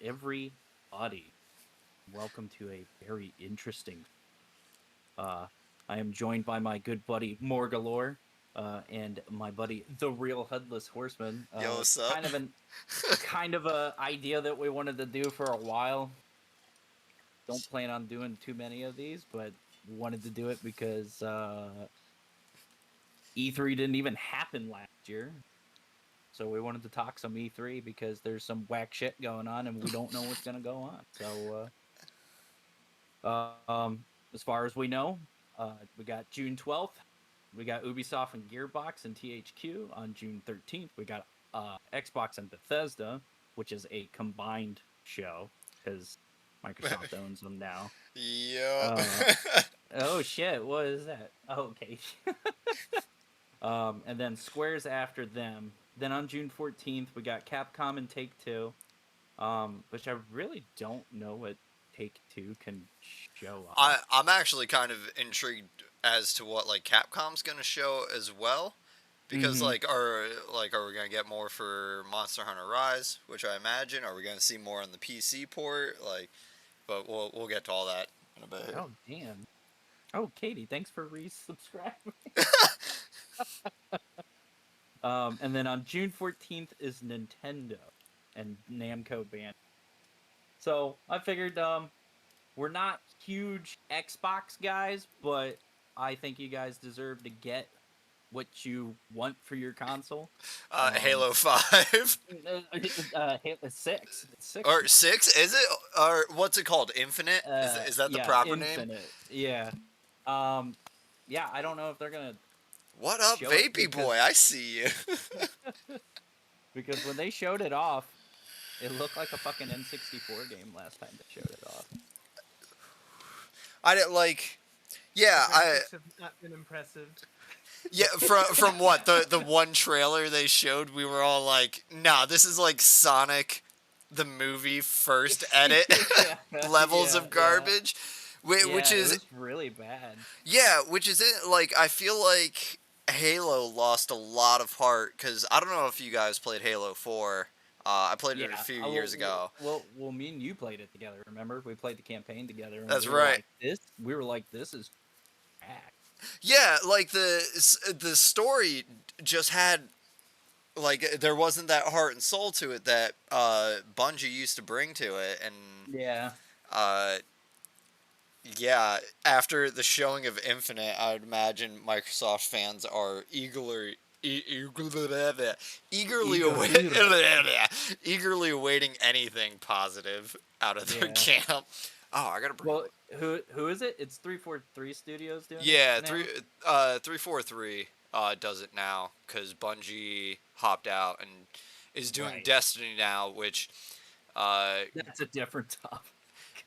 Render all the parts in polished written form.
everybody. Welcome to a very interesting. I am joined by my good buddy Morgalore, and my buddy the Real Headless Horseman. Yo, what's up? Kind of a idea that we wanted to do for a while. Don't plan on doing too many of these, but wanted to do it because E3 didn't even happen last year. So we wanted to talk some E3 because there's some whack shit going on and we don't know what's gonna go on. So as far as we know, we got June 12th. We got Ubisoft and Gearbox and THQ on June 13th. We got Xbox and Bethesda, which is a combined show because Microsoft owns them now. Yup. Oh shit, what is that? Oh, okay. And then Square's after them. Then on June 14th, we got Capcom and Take-Two, which I really don't know what Take-Two can show off. I'm actually kind of intrigued as to what like Capcom's gonna show as well, because Mhm. are we gonna get more for Monster Hunter Rise, which I imagine? Are we gonna see more on the PC port? But we'll get to all that in a bit. Oh, damn. Oh, Katie, thanks for resubscribing. And then on June 14th is Nintendo and Namco Bandai. So I figured we're not huge Xbox guys, but I think you guys deserve to get what you want for your console. Halo 5 Halo 6. It's 6 or now. 6? Is it? Or what's it called? Infinite? Is that the Yeah, proper name? Infinite. Yeah. Um, yeah, I don't know if they're gonna What up, show it Vapey Boy? I see you. because when they showed it off, it looked like a fucking N64 game last time they showed it off. I didn't like. Yeah, graphics have not been impressive. Yeah, from what the one trailer they showed, we were all like, "Nah, this is like Sonic, the movie first edit levels of garbage," which Yeah, it is was really bad. which is it. Like I feel like Halo lost a lot of heart because I don't know if you guys played Halo 4. I played it a few years ago. Well, me and you played it together. Remember, we played the campaign together, and That's we were right. like this. We were like, this is bad. Yeah, like the story just had like there wasn't that heart and soul to it that Bungie used to bring to it, and Yeah. uh, yeah, after the showing of Infinite, I would imagine Microsoft fans are eagerly awaiting anything positive out of their Yeah. camp. Oh, I gotta bring. Well, who is it? It's 343 Studios doing Yeah, it now? 343 does it now because Bungie hopped out and is doing Right. Destiny now, which That's a different topic.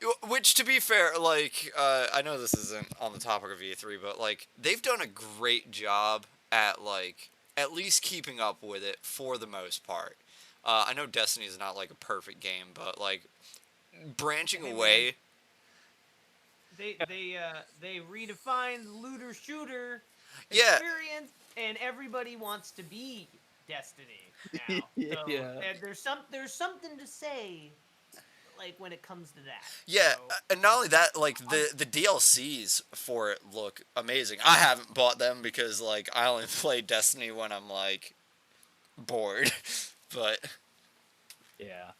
to be fair, like I know this isn't on the topic of E3, but like they've done a great job at like at least keeping up with it for the most part. I know Destiny is not like a perfect game, but like branching Hey, away. They redefined looter shooter Yeah, experience, and everybody wants to be Destiny now. So Yeah. there's something to say, like when it comes to that. yeah, So, and not only that, like the DLCs for it look amazing. I haven't bought them because like I only play Destiny when I'm like bored, but Yeah.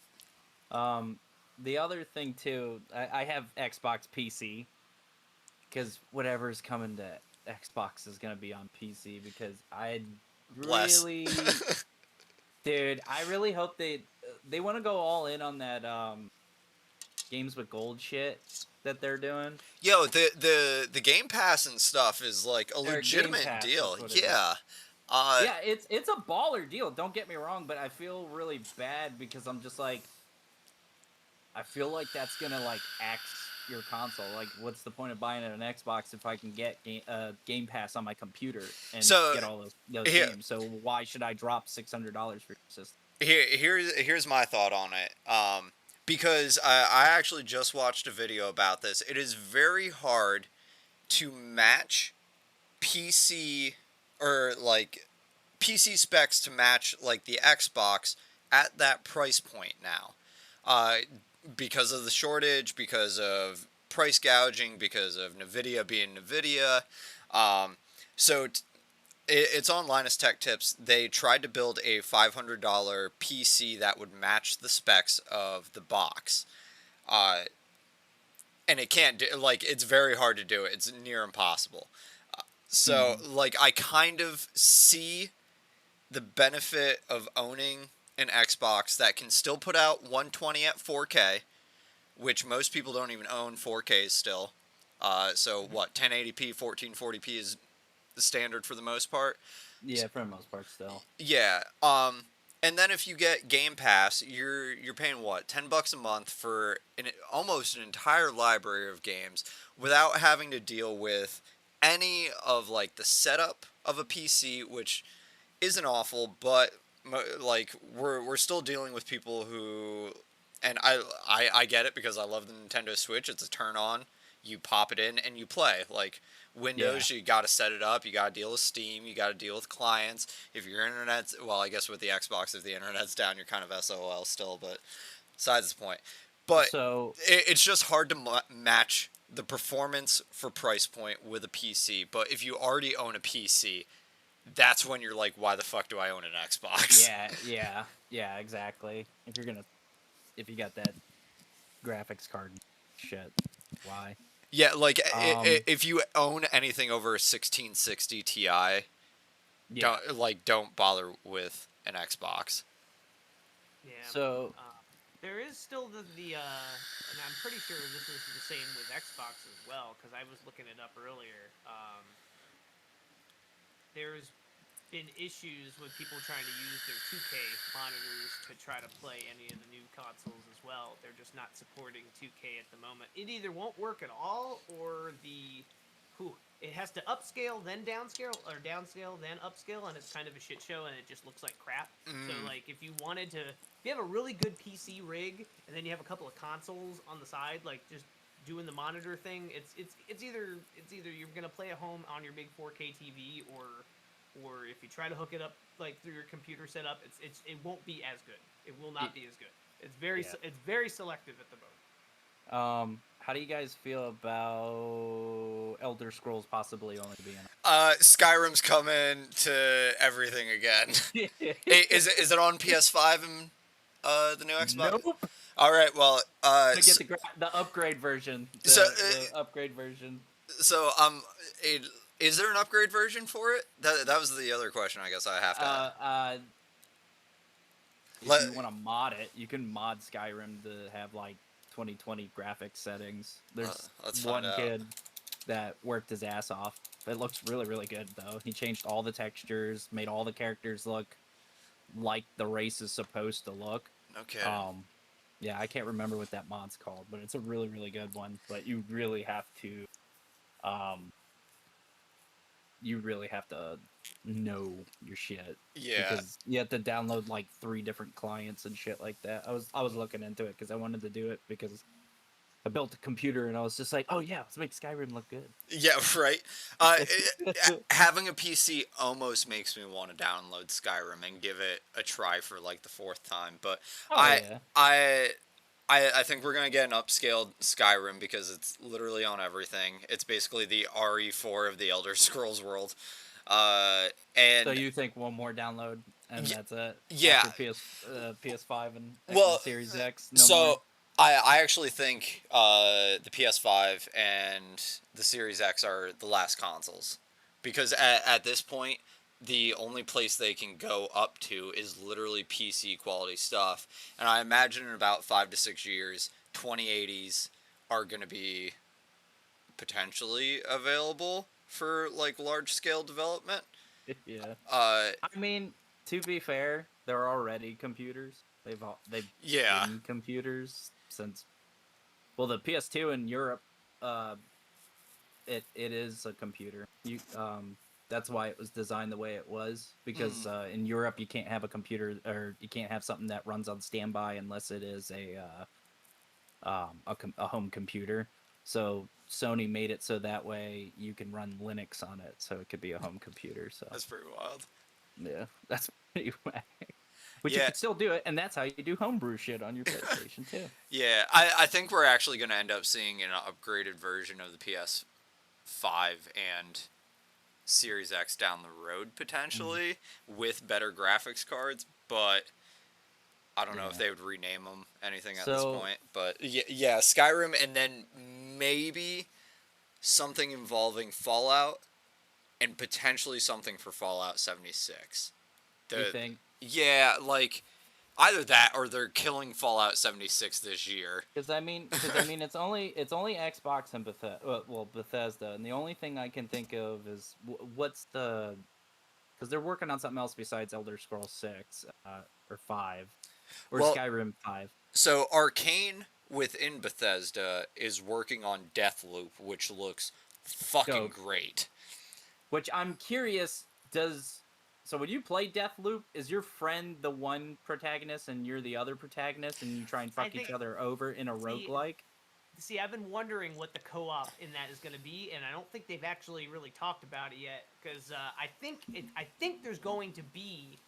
The other thing too, I have Xbox PC because whatever's coming to Xbox is gonna be on PC because I bless. really, dude, I really hope they want to go all in on that games with gold shit that they're doing. Yo, the Game Pass and stuff is like a Or Game legitimate Pass, deal. that's what it is. Yeah. Yeah, it's a baller deal. Don't get me wrong, but I feel really bad because I'm just like, I feel like that's gonna like axe your console. Like, what's the point of buying an Xbox if I can get Game Pass on my computer and So get all those here, games? So why should I drop $600 for your system? here's my thought on it. Because I actually just watched a video about this. It is very hard to match PC or like PC specs to match like the Xbox at that price point now. uh, because of the shortage, because of price gouging, because of Nvidia being Nvidia. Um, so it's on Linus Tech Tips. They tried to build a $500 PC that would match the specs of the box. And it can't do, like, it's very hard to do it. It's near impossible. So, like, I kind of see the benefit of owning an Xbox that can still put out 120 at 4K, which most people don't even own 4Ks still. So, what, 1080p, 1440p is the standard for the most part. Yeah, for the most part, still. Yeah. And then if you get Game Pass, you're paying what, $10 a month for almost an entire library of games without having to deal with any of like the setup of a PC, which isn't awful, but like we're still dealing with people who, and I get it because I love the Nintendo Switch. It's a turn on. You pop it in and you play. Like Windows, you got to set it up. You got to deal with Steam. You got to deal with clients. If your internet's, well, I guess with the Xbox, if the internet's down, you're kind of SOL still. But besides the point. But So it's just hard to match the performance for price point with a PC. But if you already own a PC, that's when you're like, why the fuck do I own an Xbox? yeah, exactly. If you got that graphics card shit, why? Yeah, like Um, if you own anything over a 1660 Ti, Yeah. don't bother with an Xbox. Yeah. So There is still and I'm pretty sure this is the same with Xbox as well, because I was looking it up earlier. There's been issues with people trying to use their 2K monitors to try to play any of the new consoles as well. They're just not supporting 2K at the moment. It either won't work at all, or it has to upscale then downscale, or downscale then upscale, and it's kind of a shit show, and it just looks like crap. So like if you have a really good PC rig and then you have a couple of consoles on the side, like just doing the monitor thing, it's either you're gonna play at home on your big 4K TV, or if you try to hook it up like through your computer setup, it won't be as good. It will not be as good. It's very selective at the moment. how do you guys feel about Elder Scrolls possibly only being? Skyrim's coming to everything again. Is it on PS5 and the new Xbox? Nope. All right, well, I get the upgrade version. The upgrade version. So is there an upgrade version for it? That was the other question I guess I have to ask. If you want to mod it, you can mod Skyrim to have like 2020 graphics settings. There's one kid that worked his ass off. It looks really, really good though. He changed all the textures, made all the characters look like the race is supposed to look. Okay. Yeah, I can't remember what that mod's called, but it's a really, really good one. But you really have to, know your shit. Yeah. Because you have to download like 3 different clients and shit like that. I was looking into it because I wanted to do it because I built a computer and I was just like, oh yeah, let's make Skyrim look good. Yeah, right. Having a PC almost makes me want to download Skyrim and give it a try for like the 4th time. But I think we're gonna get an upscaled Skyrim because it's literally on everything. It's basically the RE4 of the Elder Scrolls world. And so you think one more download and that's it? Yeah. After PS5 and Series X. More? I actually think the PS5 and the Series X are the last consoles, because at this point the only place they can go up to is literally PC quality stuff, and I imagine in about 5 to 6 years 2080s are going to be potentially available for like large scale development. Yeah. I mean, to be fair, they're already computers. They've been computers since, well, the PS2 in Europe, it is a computer. That's why it was designed the way it was, because in Europe you can't have a computer, or you can't have something that runs on standby unless it is a home computer. So Sony made it so that way you can run Linux on it, so it could be a home computer. So that's pretty wild. Yeah, that's pretty whack. But you Yeah. can still do it, and that's how you do homebrew shit on your PlayStation too. Yeah, I think we're actually going to end up seeing an upgraded version of the PS5 and Series X down the road potentially with better graphics cards, but I don't know if Yeah. they would rename them anything at this So- point. But yeah, Skyrim, and then maybe something involving Fallout, and potentially something for Fallout 76. You think? Yeah, like either that or they're killing Fallout 76 this year. Because I mean, it's only Xbox and Bethesda, and the only thing I can think of is what's the, because they're working on something else besides Elder Scrolls 6 or 5 or Well- Skyrim 5. So Arcane within Bethesda is working on Deathloop, which looks fucking Dope. great. Which I'm curious, so when you play Deathloop, is your friend the one protagonist and you're the other protagonist, and you try and I fuck each think- other over in a roguelike? See, I've been wondering what the co-op in that is going to be, and I don't think they've actually really talked about it yet. Because I think there's going to be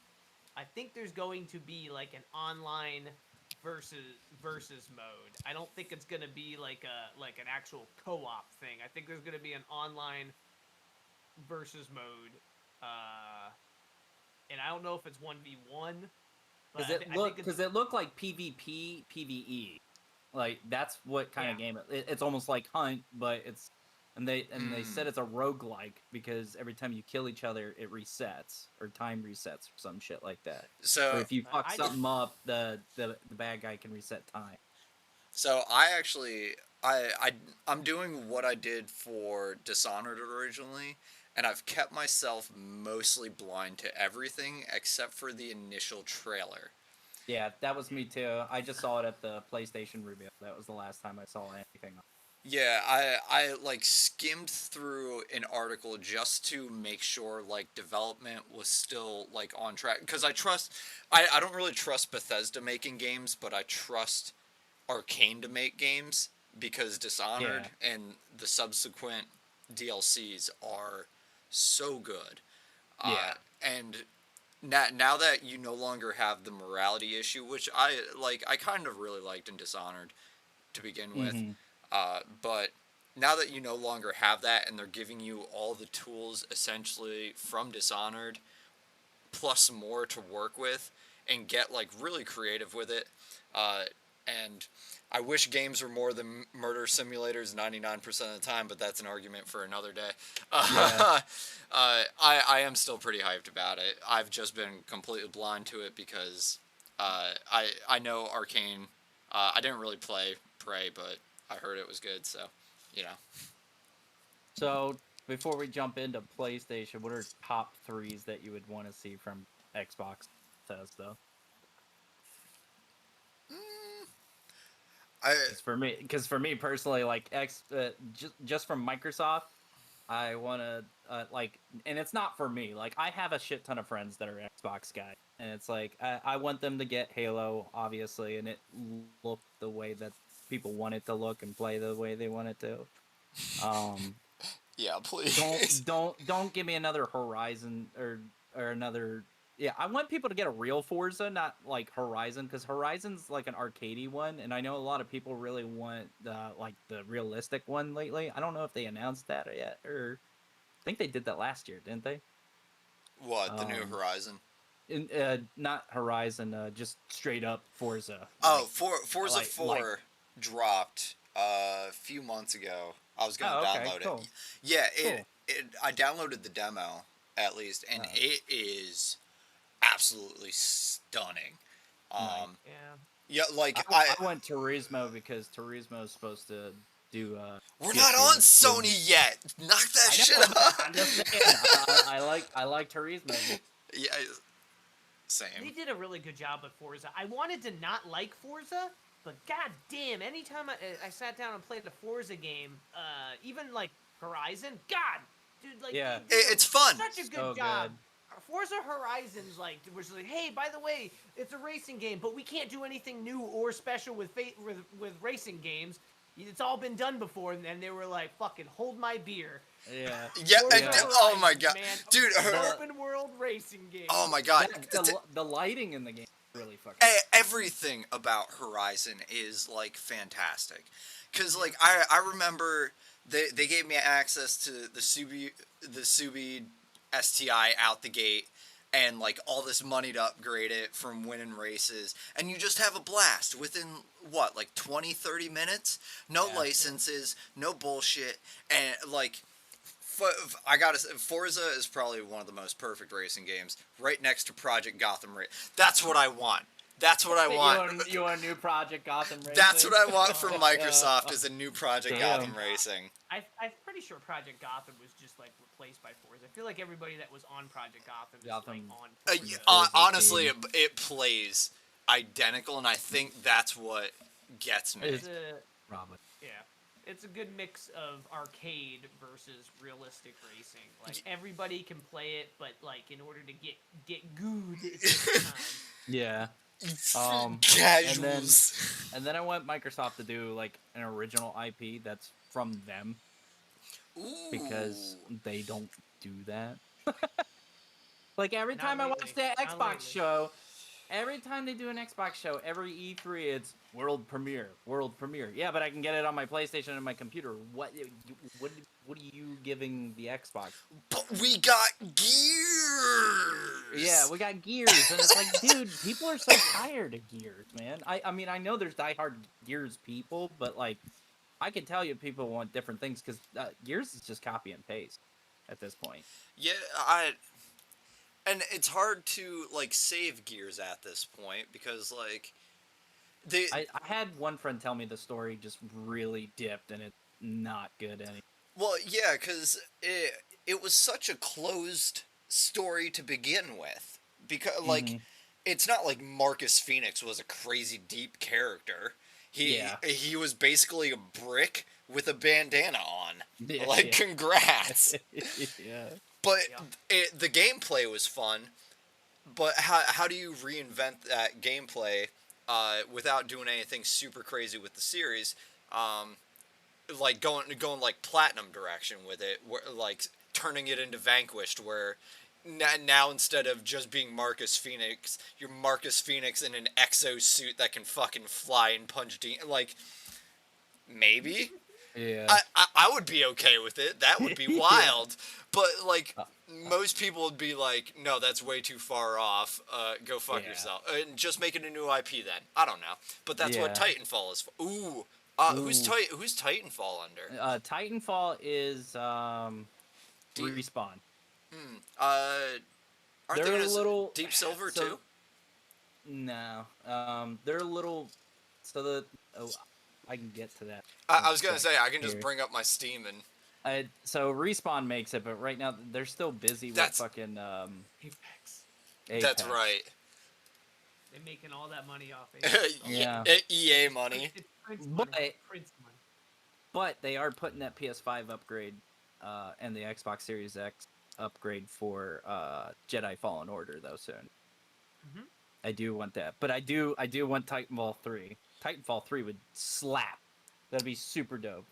like an online versus mode. I don't think it's going to be like an actual co-op thing. I think there's going to be an online versus mode, and I don't know if it's 1v1. Because it looked like PvP, PvE. Like that's what kind of game it's almost like Hunt, but it's they said it's a roguelike because every time you kill each other it resets or time resets or some shit like that. So Or if you fuck I something up, the bad guy can reset time. So I'm doing what I did for Dishonored originally, and I've kept myself mostly blind to everything except for the initial trailer. Yeah, that was me too. I just saw it at the PlayStation reveal. That was the last time I saw anything. Yeah, I like skimmed through an article just to make sure like development was still like on track, because I don't really trust Bethesda making games, but I trust Arcane to make games, because Dishonored and the subsequent DLCs are so good. Yeah. And now that you no longer have the morality issue, which I kind of really liked in Dishonored to begin with, but now that you no longer have that, and they're giving you all the tools essentially from Dishonored, plus more to work with, and get like really creative with it. And I wish games were more than murder simulators 99% of the time, but that's an argument for another day. I am still pretty hyped about it. I've just been completely blind to it because I know Arcane. I didn't really play Prey, but I heard it was good, so, you know. So, before we jump into PlayStation, what are top threes that you would want to see from Xbox Bethesda? Because for me personally, like just from Microsoft, I want to and it's not for me. Like I have a shit ton of friends that are Xbox guys, and it's like I want them to get Halo, obviously, and it look the way that people want it to look and play the way they want it to. Yeah, please. Don't give me another Horizon or another. Yeah, I want people to get a real Forza, not like Horizon, because Horizon's like an arcadey one, and I know a lot of people really want the realistic one lately. I don't know if they announced that yet, or I think they did that last year, didn't they? What, the new Horizon? Not Horizon, just straight up Forza. Forza 4 dropped a few months ago. I was gonna download cool. it. Yeah, Cool. I downloaded the demo at least, and it is absolutely stunning. Yeah. Yeah, like I went Turismo because Turismo is supposed to do. We're not on Sony yet. Knock that shit up. I'm just saying. I like Turismo. Yeah, same. They did a really good job with Forza. I wanted to not like Forza, but goddamn, anytime I sat down and played a Forza game, even like Horizon, God, dude, like Yeah. they did It's fun. Such a good So job. good. Forza Horizons was like, hey, by the way, it's a racing game, but we can't do anything new or special with racing games. It's all been done before, and then they were like, "Fucking hold my beer." Yeah. Yeah. Forza Oh my Horizons, god, man. dude. Open world racing game. Oh my god. The lighting in the game really fucking. Everything about Horizon is like fantastic, because like I remember they gave me access to the Subi STI out the gate, and like all this money to upgrade it from winning races, and you just have a blast within what, like 20-30 minutes, no licenses, no bullshit, and like I gotta say, Forza is probably one of the most perfect racing games, right next to Project Gotham. That's what I want. That's what I want. You want a new Project Gotham Racing? That's what I want from Microsoft, is a new Project Gotham Racing. I'm pretty sure Project Gotham was just like replaced by Forza. I feel like everybody that was on Project Gotham is like on Forza. Honestly, it plays identical, and I think that's what gets me. Probably. Yeah. It's a good mix of arcade versus realistic racing. Like, everybody can play it, but like in order to get good, it takes time. Yeah. Casuals. And then I want Microsoft to do like an original IP that's from them. Ooh. Because they don't do that. Like every Not time I lately. watch the Not Xbox lately. show, every time they do an Xbox show, every E3 it's world premiere. Yeah, but I can get it on my PlayStation and my computer. What are you giving the Xbox? But we got Gears. Yeah, we got Gears, and it's like, dude, people are so tired of Gears, man. I mean, I know there's diehard Gears people, but like, I can tell you people want different things because Gears is just copy and paste at this point. Yeah, and it's hard to like save Gears at this point, because like I had one friend tell me the story just really dipped, and it's not good anymore. Well, yeah, because it was such a closed story to begin with. Because, like, it's not like Marcus Phoenix was a crazy deep character. He was basically a brick with a bandana on. Yeah, like, congrats. Yeah. But the gameplay was fun. But how do you reinvent that gameplay without doing anything super crazy with the series? Like going like platinum direction with it, where, like turning it into Vanquished, where now instead of just being Marcus Phoenix, you're Marcus Phoenix in an exosuit that can fucking fly and punch like, maybe. Yeah. I would be okay with it. That would be wild. But like most people would be like, no, that's way too far off. Go fuck yourself. And just make it a new IP then. I don't know. But that's what Titanfall is for. Ooh. Who's Titanfall under? Titanfall is Respawn. Aren't They're they a little Deep Silver too? No. They're a little. I can get to that. I was gonna say I can just bring up my Steam and. So Respawn makes it, but right now they're still busy with fucking Apex. That's right. They're making all that money off it. EA money. But they are putting that PS5 upgrade and the Xbox Series X upgrade for Jedi Fallen Order though soon. I do want that, but I do want Titanfall 3. Titanfall 3 would slap. That'd be super dope.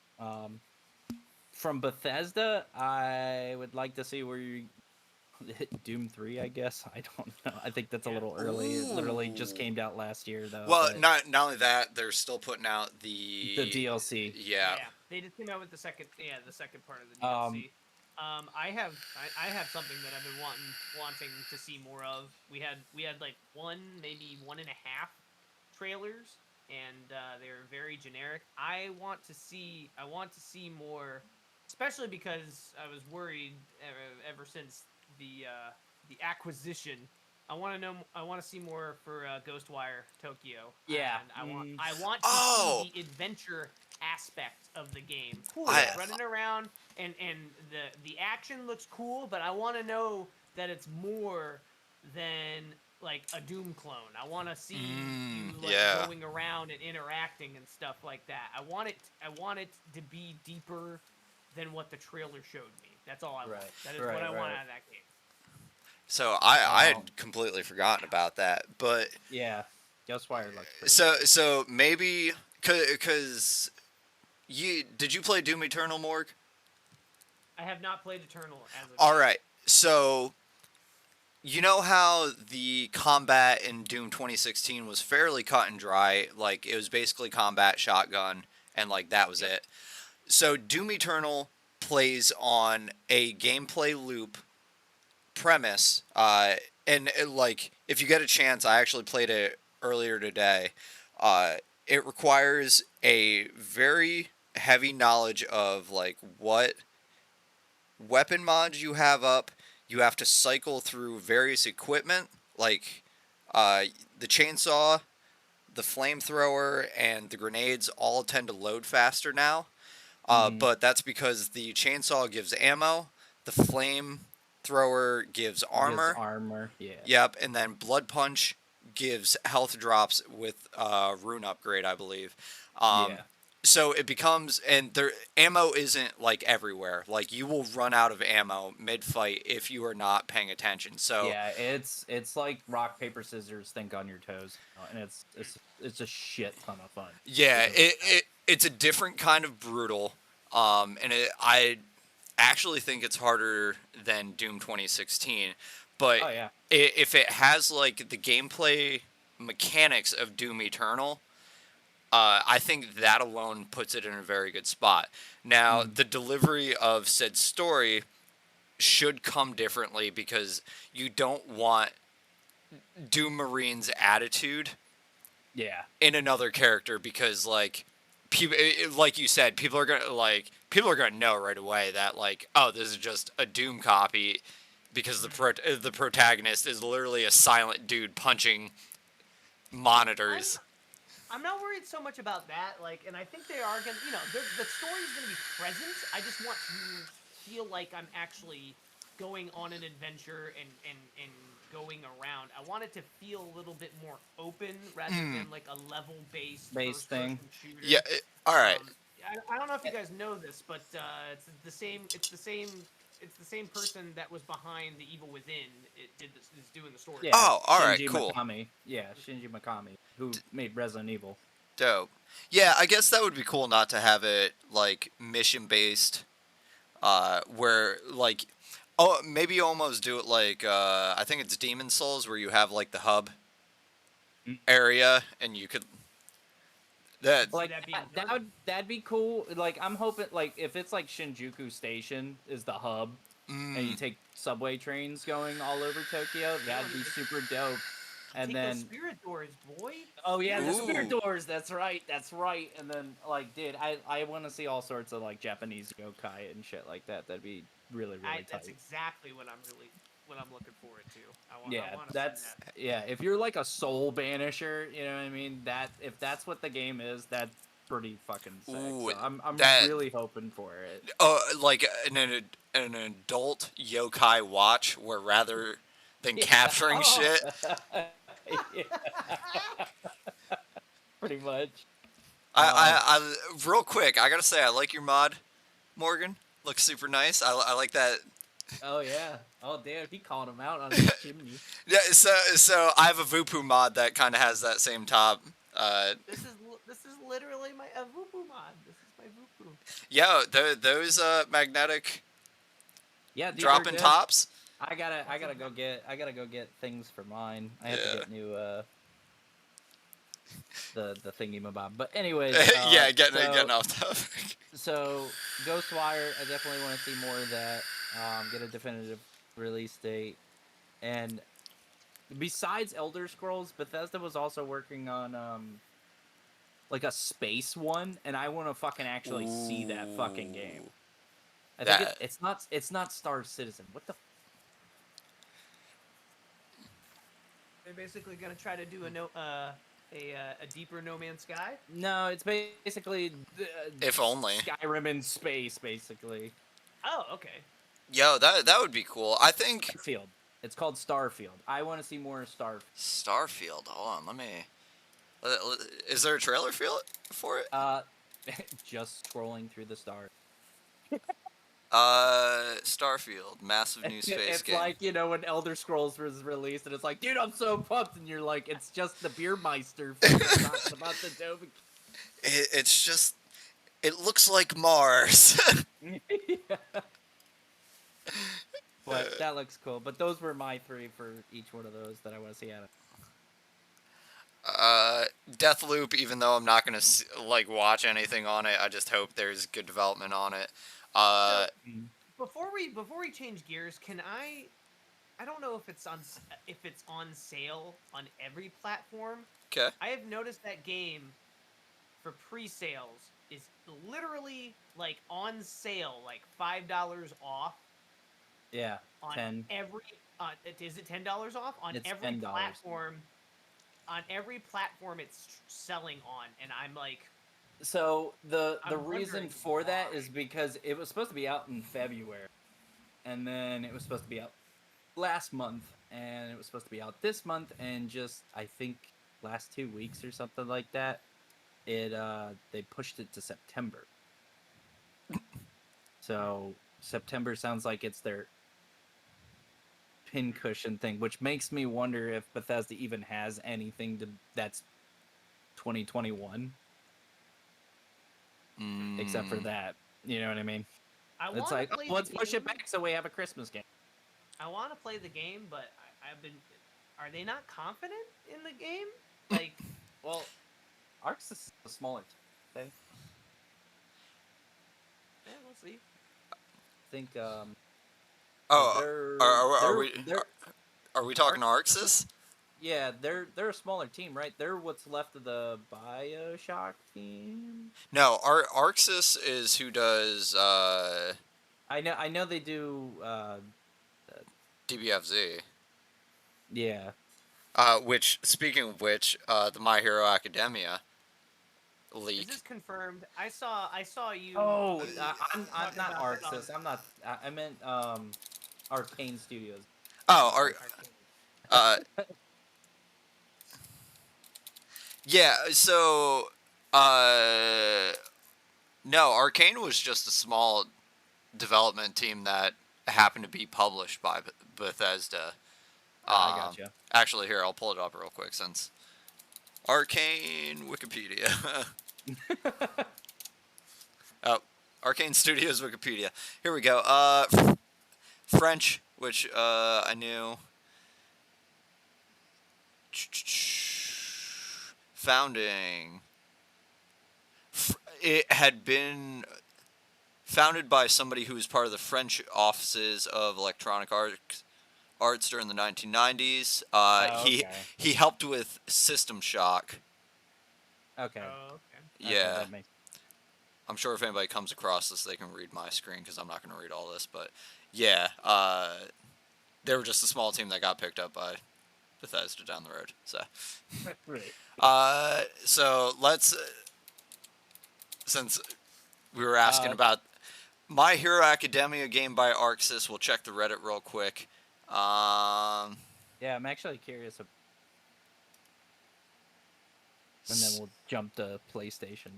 From Bethesda, I would like to see where you hit Doom 3, I guess. I don't know. I think that's a little early. It literally just came out last year, though. Well, not only that, they're still putting out the DLC. Yeah. They just came out with the second part of the DLC. I have something that I've been wanting to see more of. We had like maybe 1.5 trailers, and they were very generic. I want to see more, especially because I was worried ever since the acquisition. I want to see more for Ghostwire Tokyo. Yeah. And I want to see the adventure aspect of the game. Cool. Running around and the action looks cool, but I want to know that it's more than like a Doom clone. I want to see you going around and interacting and stuff like that. I want it to be deeper than what the trailer showed me. That's all I want. That is what I want out of that game. So I had completely forgotten about that, but yeah, Ghostwire looks pretty so maybe because did you play Doom Eternal, Morg? I have not played Eternal as of All right, so you know how the combat in Doom 2016 was fairly cut and dry? Like, it was basically combat, shotgun, and, like, that was it. So, Doom Eternal plays on a gameplay loop premise, and, like, if you get a chance, I actually played it earlier today. It requires a very heavy knowledge of, like, what weapon mods you have up. You have to cycle through various equipment, like the chainsaw, the flamethrower, and the grenades all tend to load faster now. But that's because the chainsaw gives ammo, the flamethrower gives armor. Gives armor, yeah. Yep, and then Blood Punch gives health drops with rune upgrade, I believe. Yeah. So it becomes, and their ammo isn't like everywhere. Like, you will run out of ammo mid fight if you are not paying attention. So Yeah, it's like rock paper scissors. Think on your toes, and it's a shit ton of fun. yeah, it's a different kind of brutal. And I actually think it's harder than Doom 2016. But Oh yeah. if it has like the gameplay mechanics of Doom Eternal, I think that alone puts it in a very good spot. Now, the delivery of said story should come differently because you don't want Doom Marine's attitude Yeah. in another character, because like people, like you said, people are gonna know right away that, like, oh, this is just a Doom copy, because the protagonist is literally a silent dude punching monitors. I'm not worried so much about that. Like, and I think they are gonna, the story is gonna be present. I just want to feel like I'm actually going on an adventure and going around. I want it to feel a little bit more open rather than like a level based thing. shooter. Yeah. All right. I don't know if you guys know this, but it's the same. It's the same person that was behind the Evil Within. Is doing the story. Yeah. Oh, all right, Shinji cool. Mikami. Yeah, Shinji Mikami, who made Resident Evil. Dope. Yeah, I guess that would be cool not to have it like mission based, where like, oh, maybe almost do it like I think it's Demon Souls, where you have like the hub area and you could that Like that being that'd be cool. Like, I'm hoping, like, if it's like Shinjuku Station is the hub, and you take subway trains going all over Tokyo, that'd be super dope. And take then those spirit doors, boy. oh yeah, the spirit Ooh. doors. That's right. And then, like, dude, I want to see all sorts of like Japanese yokai and shit like that. That'd be really tight. That's exactly what I'm looking forward to. I Yeah, want to that's see that. yeah. If you're like a soul banisher, you know what I mean. That if that's what the game is, that's pretty fucking sick. Ooh, So I'm that- really hoping for it. like an adult yokai watch, where rather than capturing Oh. shit. Yeah. Pretty much. I real quick, I gotta say, I like your mod, Morgan. Looks super nice. I like that. Oh yeah. Oh damn, he called him out on his chimney. Yeah, so I have a Vupu mod that kind of has that same top. This is literally my Vupu mod. This is my Vupu. Yo, those magnetic Yeah, dude, dropping they're good. tops. I gotta go get things for mine. I have to get new the thingy mabob. But anyways, Yeah, getting off topic. So Ghostwire, I definitely want to see more of that. Get a definitive release date. And besides Elder Scrolls, Bethesda was also working on like a space one, and I want to fucking actually see that fucking game. I think it's not Star Citizen. What the? They're basically gonna try to do a deeper No Man's Sky. No, it's basically If only. Skyrim in space, basically. Oh, okay. Yo, that would be cool. I think Starfield. It's called Starfield. I want to see more Starfield. Starfield. Hold on, let me. Is there a trailer for it? Just scrolling through the stars. Starfield, massive new space It's game. like, when Elder Scrolls was released, and it's like, dude, I'm so pumped, and you're like, it's just the Beermeister. It's about the Dove. It's just, it looks like Mars. But that looks cool. But those were my 3 for each one of those that I want to see out of. Deathloop, even though I'm not gonna watch anything on it, I just hope there's good development on it. So, before we change gears, can I don't know if it's on sale on every platform. Okay. I have noticed that game for pre-sales is literally like on sale, like $5 off Yeah, on 10. every. Is it $10 off on It's every $10. platform? On every platform, it's selling on, and I'm like, So the I'm reason wondering for that why. is because it was supposed to be out in February, and then it was supposed to be out last month, and it was supposed to be out this month, and just I think last 2 weeks or something like that, they pushed it to September. So September sounds like it's their pincushion thing, which makes me wonder if Bethesda even has anything that's 2021, except for that. You know what I mean? I It's want to like, play let's the push game. it back so we have a Christmas game. I want to play the game, but I've been. Are they not confident in the game? Like, Well, Arcs is a smaller team. we'll see. I think Oh, they're are we talking Arxis? yeah, they're a smaller team, right? They're what's left of the BioShock team. No, Arxis is who does I know they do DBFZ. yeah. Which, speaking of which, the My Hero Academia leak. Is this confirmed? I saw you. Oh, I'm talking not about that Arxis. I'm not. I meant Arcane Studios. Oh, on- yeah. So, no, Arcane was just a small development team that happened to be published by Bethesda. I gotcha. Actually, here, I'll pull it up real quick since Arcane Wikipedia. Oh, Arcane Studios Wikipedia. Here we go. French, which I knew. Founding. It had been founded by somebody who was part of the French offices of Electronic Arts during the 1990s. Okay. He helped with System Shock. Okay. Oh, okay. Yeah. That makes... I'm sure if anybody comes across this, they can read my screen because I'm not going to read all this. But yeah, they were just a small team that got picked up by Bethesda down the road. So, Right. So let's, since we were asking about My Hero Academia game by Arxis, we'll check the Reddit real quick. Yeah, I'm actually curious. And then we'll jump to PlayStation.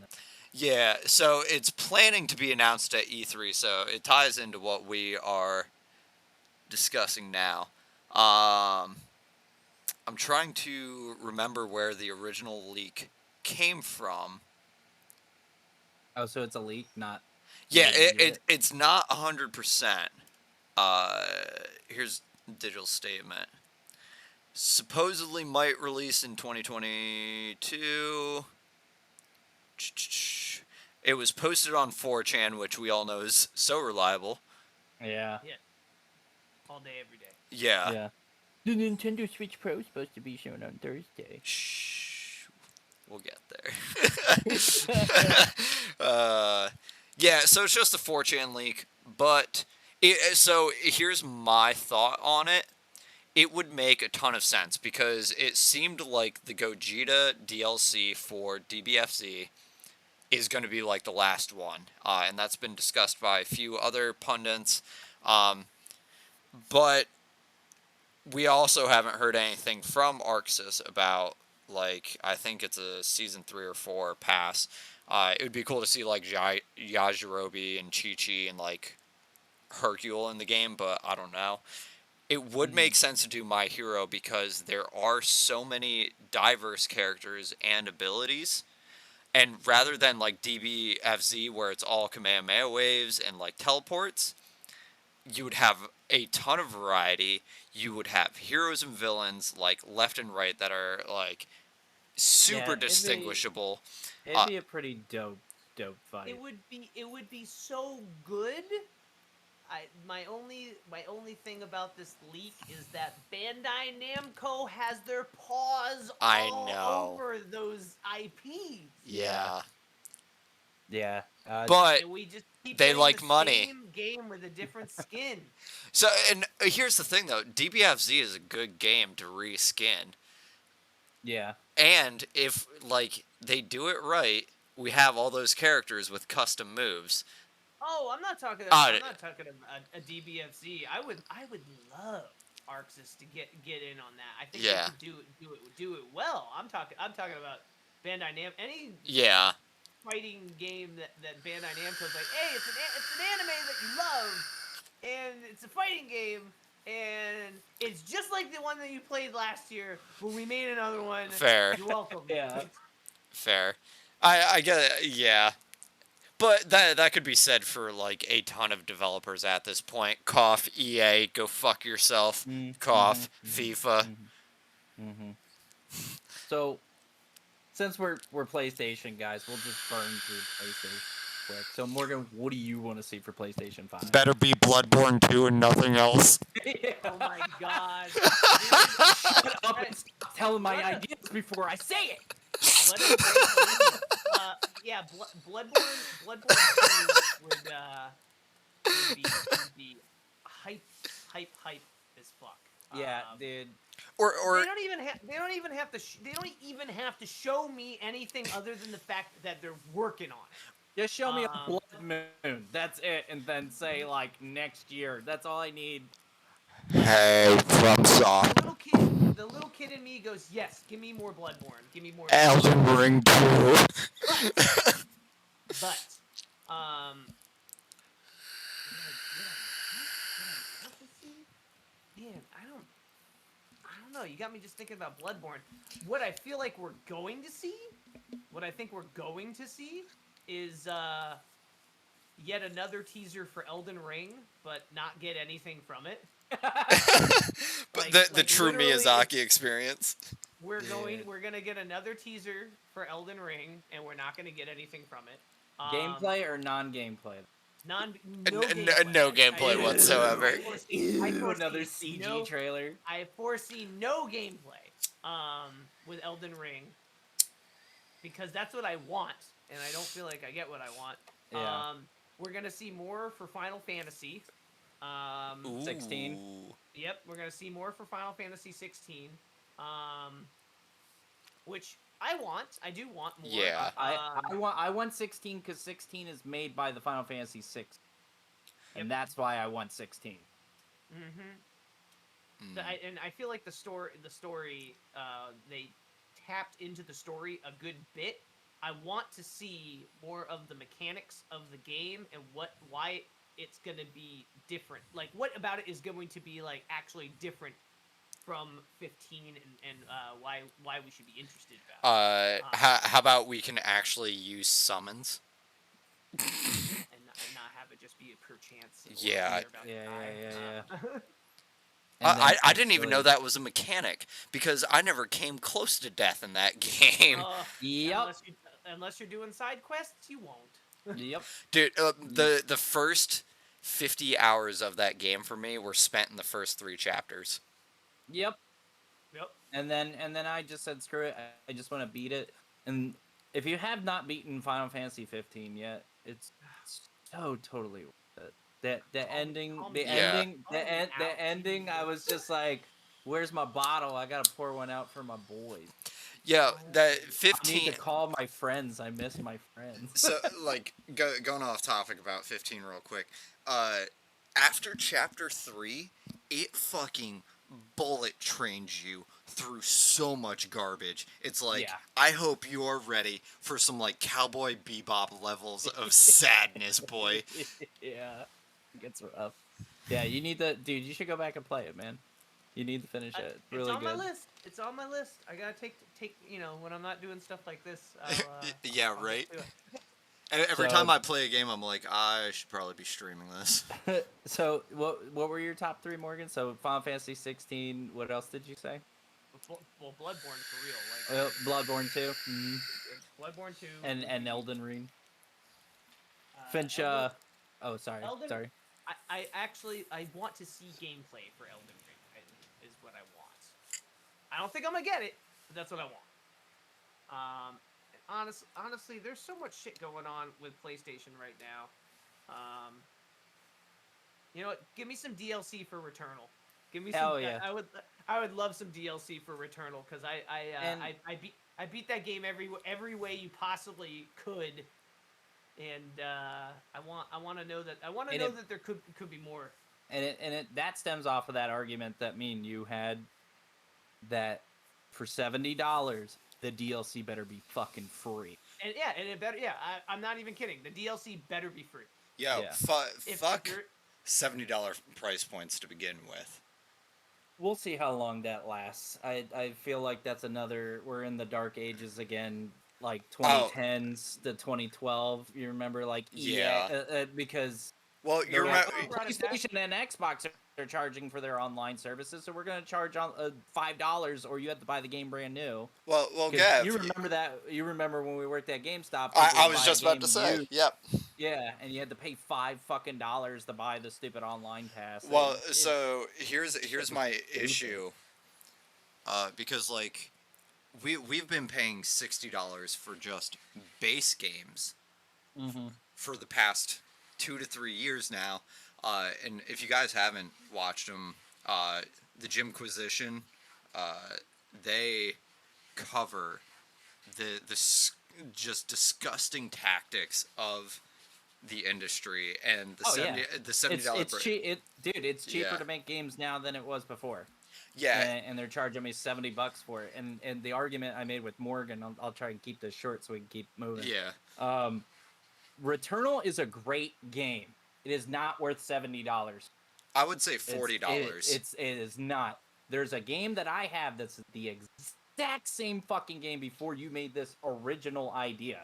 Yeah, so it's planning to be announced at E3, so it ties into what we are discussing now. I'm trying to remember where the original leak came from. Oh, so it's a leak, not... Yeah, it's not 100%. Here's digital statement. Supposedly might release in 2022. It was posted on 4chan, which we all know is so reliable. Yeah. Yeah. All day, every day. Yeah. Yeah. The Nintendo Switch Pro is supposed to be shown on Thursday. Shh. We'll get there. Yeah, so it's just a 4chan leak, but so here's my thought on it. It would make a ton of sense because it seemed like the Gogeta DLC for DBFZ is going to be like the last one, and that's been discussed by a few other pundits. But we also haven't heard anything from Arxis about, like, I think it's a season 3 or 4 pass. It would be cool to see like Yajirobe and Chi-Chi and like Hercule in the game, but I don't know. It would make sense to do My Hero because there are so many diverse characters and abilities. And rather than like DBFZ where it's all Kamehameha waves and like teleports, you would have a ton of variety. You would have heroes and villains like left and right that are like super it'd be- distinguishable. It'd be a pretty dope fight. It would be so good. My only thing about this leak is that Bandai Namco has their paws I all know. over those IPs. Yeah. Yeah. But And we just keep they getting like the money. same game with a different skin. So, and here's the thing though, DBFZ is a good game to reskin. yeah. And if like they do it right, we have all those characters with custom moves. Oh, I'm not talking. Ah, I'm not talking about a DBFZ. I would love Arxis to get in on that. I think Yeah. they could do it well. I'm talking about Bandai Namco. Any Yeah. fighting game that Bandai Namco's like, hey, it's an anime that you love, and it's a fighting game, and it's just like the one that you played last year, but we made another one. Fair. You're welcome. Yeah. Fair. I get it. Yeah. But that could be said for like a ton of developers at this point. Cough, EA, go fuck yourself. Cough, FIFA. So, since we're PlayStation guys, we'll just burn through PlayStation quick. So, Morgan, what do you want to see for PlayStation 5? Better be Bloodborne 2 and nothing else. Oh my god. Shut up and stop telling my ideas before I say it. Yeah, Bloodborne 2 would be hype as fuck. Yeah, dude. Or they don't even have to show me anything other than the fact that they're working on it. Just show me a blood moon. That's it, and then say like next year. That's all I need. hey, FromSoft. The little kid in me goes, yes, give me more Bloodborne. Give me more. Elden Ring 2. But, man, I don't know. You got me just thinking about Bloodborne. What I feel like we're going to see, is yet another teaser for Elden Ring, but not get anything from it. But Like the true literally, Miyazaki experience. We're gonna get another teaser for Elden Ring, and we're not gonna get anything from it. Gameplay or non-gameplay? No gameplay whatsoever. I foresee Another CG trailer. I foresee no gameplay with Elden Ring, because that's what I want, and I don't feel like I get what I want. Yeah. We're gonna see more for Final Fantasy. 16. Yep, we're gonna see more for Final Fantasy 16. Which I want. I do want more. Yeah. I want 16 because 16 is made by the Final Fantasy 6, and that's why I want 16. And I feel like the story, they tapped into the story a good bit. I want to see more of the mechanics of the game and why it's going to be different. Like, what about it is going to be like actually different from 15, and why we should be interested about it. How about we can actually use summons? and not have it just be a pure chance. Yeah. Yeah. I didn't even know that was a mechanic, because I never came close to death in that game. Yep. Unless you're doing side quests, you won't. Yep. Dude, the first 50 hours of that game for me were spent in the first 3 chapters. Yep. Yep. And then I just said screw it. I just want to beat it. And if you have not beaten Final Fantasy 15 yet, it's so totally worth it. The ending. I was just like, where's my bottle? I gotta pour one out for my boys. Yeah, that I 15. need to call my friends. I miss my friends. So, like, going off topic about 15 real quick. After chapter 3, it fucking bullet trains you through so much garbage. It's like, Yeah. I hope you are ready for some, like, Cowboy Bebop levels of sadness, boy. Yeah, it gets rough. Yeah, you need to, dude. You should go back and play it, man. You need to finish it. It's really on good. my list. It's on my list. I gotta take when I'm not doing stuff like this. Yeah, right? Every time I play a game, I'm like, I should probably be streaming this. So what were your top 3, Morgan? So Final Fantasy 16. What else did you say? Well, Bloodborne for real. Like Bloodborne 2. Bloodborne 2 And Elden Ring. Finch. Elden, Sorry. Elden, Sorry. I actually want to see gameplay for Elden Ring. Is what I want. I don't think I'm gonna get it, but that's what I want. Honestly, there's so much shit going on with PlayStation right now. You know what? Give me some DLC for Returnal. Give me some. Hell yeah. I would love some DLC for Returnal because I beat that game every way you possibly could, and I want to know that that there could be more. And that stems off of that argument that me and you had, that for $70 the DLC better be fucking free. And it better. Yeah, I'm not even kidding. The DLC better be free. Yeah. If Fuck $70 price points to begin with. We'll see how long that lasts. I feel like that's another. We're in the dark ages again, like 2010s to 2012. You remember, like EA, because you remember PlayStation and Xbox are charging for their online services, so we're going to charge $5, or you have to buy the game brand new. Well, Gav, you remember that? You remember when we worked at GameStop? I was just about to say, used. Yep. Yeah, and you had to pay $5 to buy the stupid online pass. Well, so here's my issue, because like we've been paying $60 for just base games for the past 2 to 3 years now. And if you guys haven't watched them, the Gymquisition, they cover the just disgusting tactics of the industry and the $70. It's cheap, dude. It's cheaper to make games now than it was before. Yeah, and they're charging me $70 for it. And the argument I made with Morgan, I'll try and keep this short so we can keep moving. Yeah. Returnal is a great game. It is not worth $70. I would say $40. It is not. There's a game that I have that's the exact same fucking game before you made this original idea.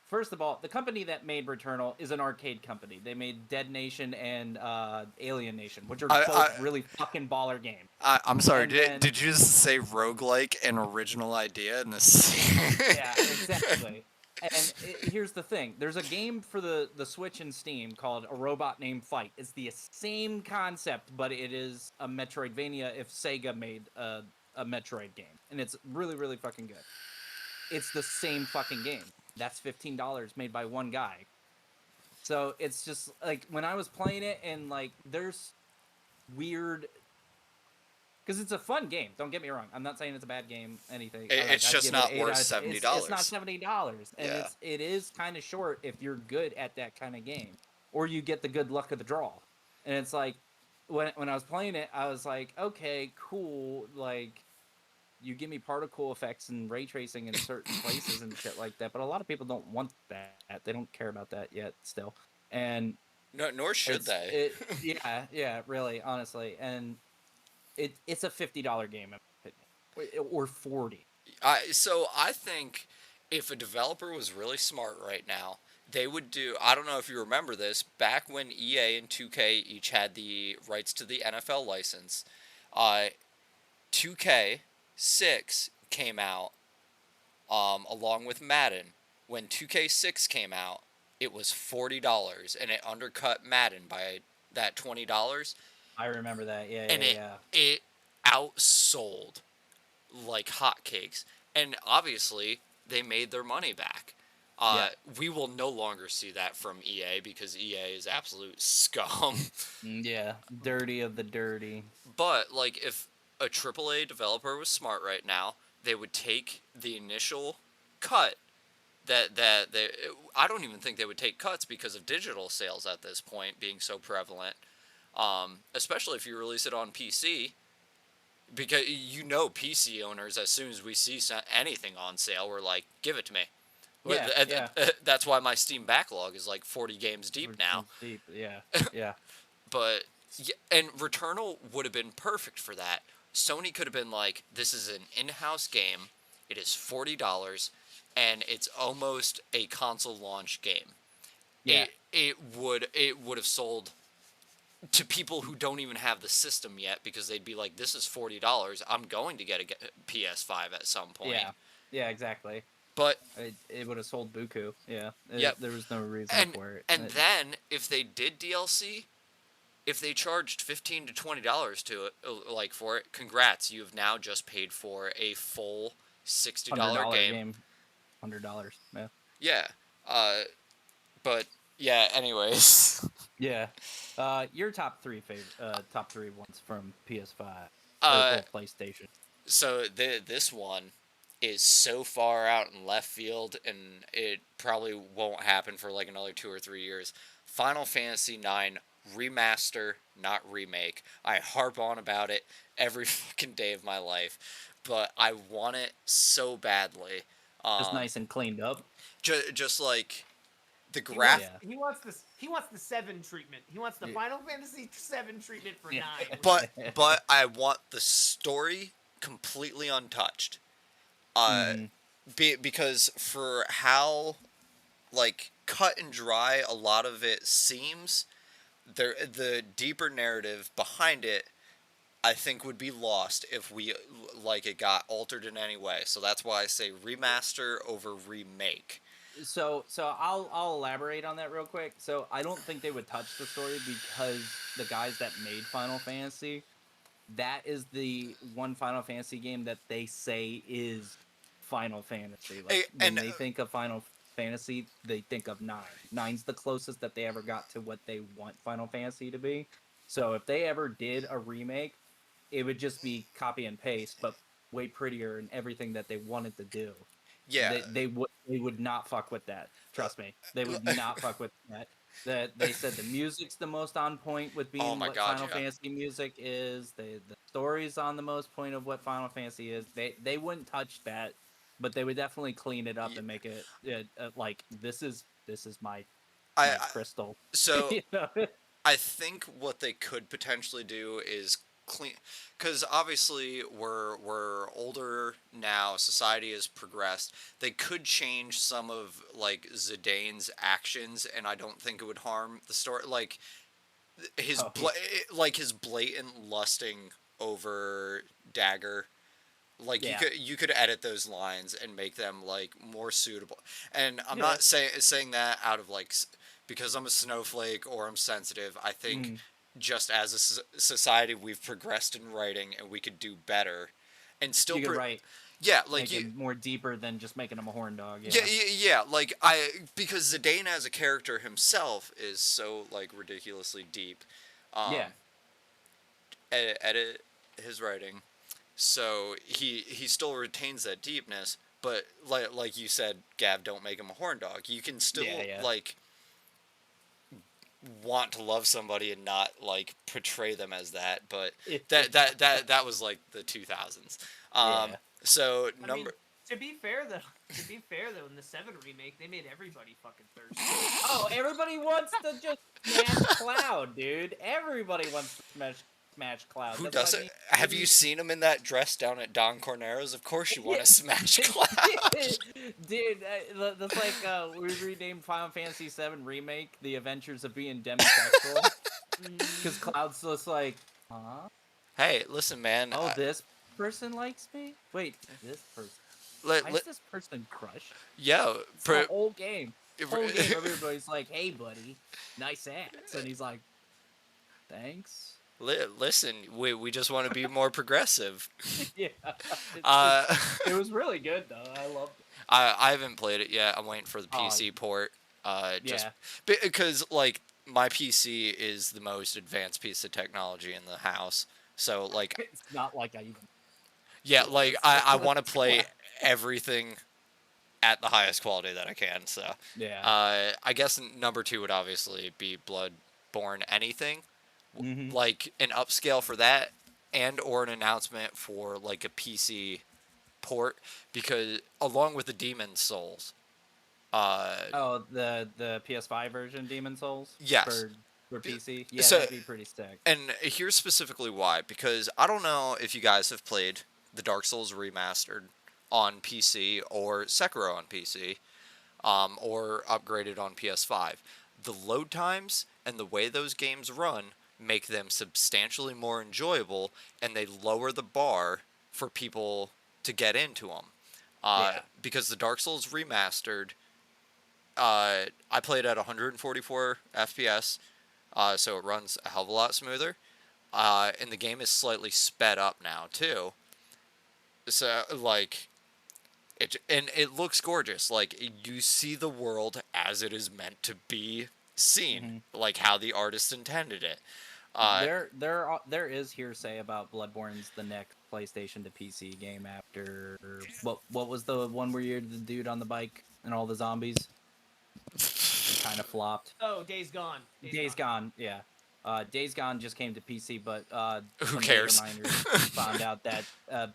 First of all, the company that made Returnal is an arcade company. They made Dead Nation and Alien Nation, which are both really fucking baller games. I'm sorry, did you just say roguelike and original idea in this? Yeah, exactly. And here's the thing. There's a game for the Switch and Steam called A Robot Named Fight. It's the same concept, but it is a Metroidvania if Sega made a Metroid game. And it's really, really fucking good. It's the same fucking game. That's $15 made by one guy. So it's just, like, when I was playing it, and, like, there's weird... Because it's a fun game. Don't get me wrong. I'm not saying it's a bad game, anything. It's just not worth $70. It's not $70. And it is kind of short if you're good at that kind of game. Or you get the good luck of the draw. And it's like, when I was playing it, I was like, okay, cool. Like, you give me particle effects and ray tracing in certain places and shit like that. But a lot of people don't want that. They don't care about that yet still. And no, nor should they. Yeah, really, honestly. And it's a $50 game, or $40. So I think if a developer was really smart right now, they would do. I don't know if you remember this. Back when EA and 2K each had the rights to the NFL license, 2K6 came out along with Madden. When 2K6 came out, it was $40, and it undercut Madden by that $20. I remember that, It outsold like hotcakes. And obviously, they made their money back. We will no longer see that from EA because EA is absolute scum. Yeah, dirty of the dirty. But, like, if a AAA developer was smart right now, they would take the initial cut I don't even think they would take cuts because of digital sales at this point being so prevalent. Especially if you release it on PC, because PC owners, as soon as we see anything on sale, we're like, give it to me. That's why my Steam backlog is like 40 games deep now. Yeah. But and Returnal would have been perfect for that. Sony could have been like, this is an in-house game. It is $40, and it's almost a console launch game. Yeah. it would have sold to people who don't even have the system yet, because they'd be like, this is $40. I'm going to get a PS5 at some point. Yeah, exactly. But It would have sold buku. Yeah. Yep. There was no reason for it. And then if they did DLC, if they charged $15 to $20 to it, like for it, congrats, you have now just paid for a full $60 game. $100. Yeah. Yeah. But yeah. Anyways. Yeah. Your top three ones from PS5 or PlayStation. So this one is so far out in left field, and it probably won't happen for like another 2 or 3 years. Final Fantasy IX Remaster, not remake. I harp on about it every fucking day of my life, but I want it so badly. Just nice and cleaned up. Just like the He wants this. He wants the 7 treatment. He wants the Final Fantasy 7 treatment for 9. But I want the story completely untouched. Because for how like cut and dry a lot of it seems, the deeper narrative behind it, I think, would be lost if it got altered in any way. So that's why I say remaster over remake. So I'll elaborate on that real quick. So I don't think they would touch the story, because the guys that made Final Fantasy, that is the one Final Fantasy game that they say is Final Fantasy. Like, when they think of Final Fantasy, they think of 9. 9's the closest that they ever got to what they want Final Fantasy to be. So if they ever did a remake, it would just be copy and paste, but way prettier and everything that they wanted to do. Yeah, they would not fuck with that. Trust me, they would not fuck with that. They said the music's the most on point with being Final Fantasy music is. The story's on the most point of what Final Fantasy is. They wouldn't touch that, but they would definitely clean it up and make it like this is my crystal. So You know? I think what they could potentially do is clean, because obviously we're older now, society has progressed. They could change some of like Zidane's actions, and I don't think it would harm the story, like his his blatant lusting over Dagger. Like, you could edit those lines and make them like more suitable. And I'm not saying that out of like because I'm a snowflake or I'm sensitive. I think just as a society, we've progressed in writing, and we could do better, and still write. Yeah, like more deeper than just making him a horn dog. Yeah. Like because Zidane as a character himself is so like ridiculously deep. Edit his writing, so he still retains that deepness. But like you said, Gav, don't make him a horn dog. You can still like want to love somebody and not like portray them as that, but that was like the 2000s. So I mean, to be fair though, in the 7 remake, they made everybody fucking thirsty. Oh, everybody wants to just smash Cloud, dude. Everybody wants to smash Cloud. Who doesn't? Have you seen him in that dress down at Don Cornero's? Of course you want to smash Cloud. Dude, that's like we renamed Final Fantasy VII Remake The Adventures of Being Demisexual. Because Cloud's just like, huh? Hey, listen, man. Oh, this person likes me? Wait, this person. Why is this person crushed? Yeah. It's the whole game. Everybody's like, hey, buddy, nice ass. And he's like, thanks. Listen, we just want to be more progressive. Yeah. It was really good, though. I loved it. I haven't played it yet. I'm waiting for the PC port. Just because, like, my PC is the most advanced piece of technology in the house. So, like... It's not like I even... Yeah, like, I want to play everything at the highest quality that I can, so... Yeah. I guess number 2 would obviously be Bloodborne anything. Mm-hmm. Like, an upscale for that, and or an announcement for, like, a PC port, because, along with the Demon Souls... the PS5 version Demon Souls? Yes. For PC? Yeah, that'd be pretty sick. And here's specifically why, because I don't know if you guys have played the Dark Souls Remastered on PC, or Sekiro on PC, or upgraded on PS5. the load times and the way those games run make them substantially more enjoyable, and they lower the bar for people to get into them. Yeah. Because the Dark Souls remastered, I played at 144 FPS, so it runs a hell of a lot smoother. And the game is slightly sped up now too. So like, it looks gorgeous. Like you see the world as it is meant to be seen, like how the artist intended it. There is hearsay about Bloodborne's the next PlayStation to PC game after what was the one where you're the dude on the bike and all the zombies kind of flopped. Oh, Days Gone. Days Gone, yeah. Days Gone just came to PC, but Who some cares? data miners found out that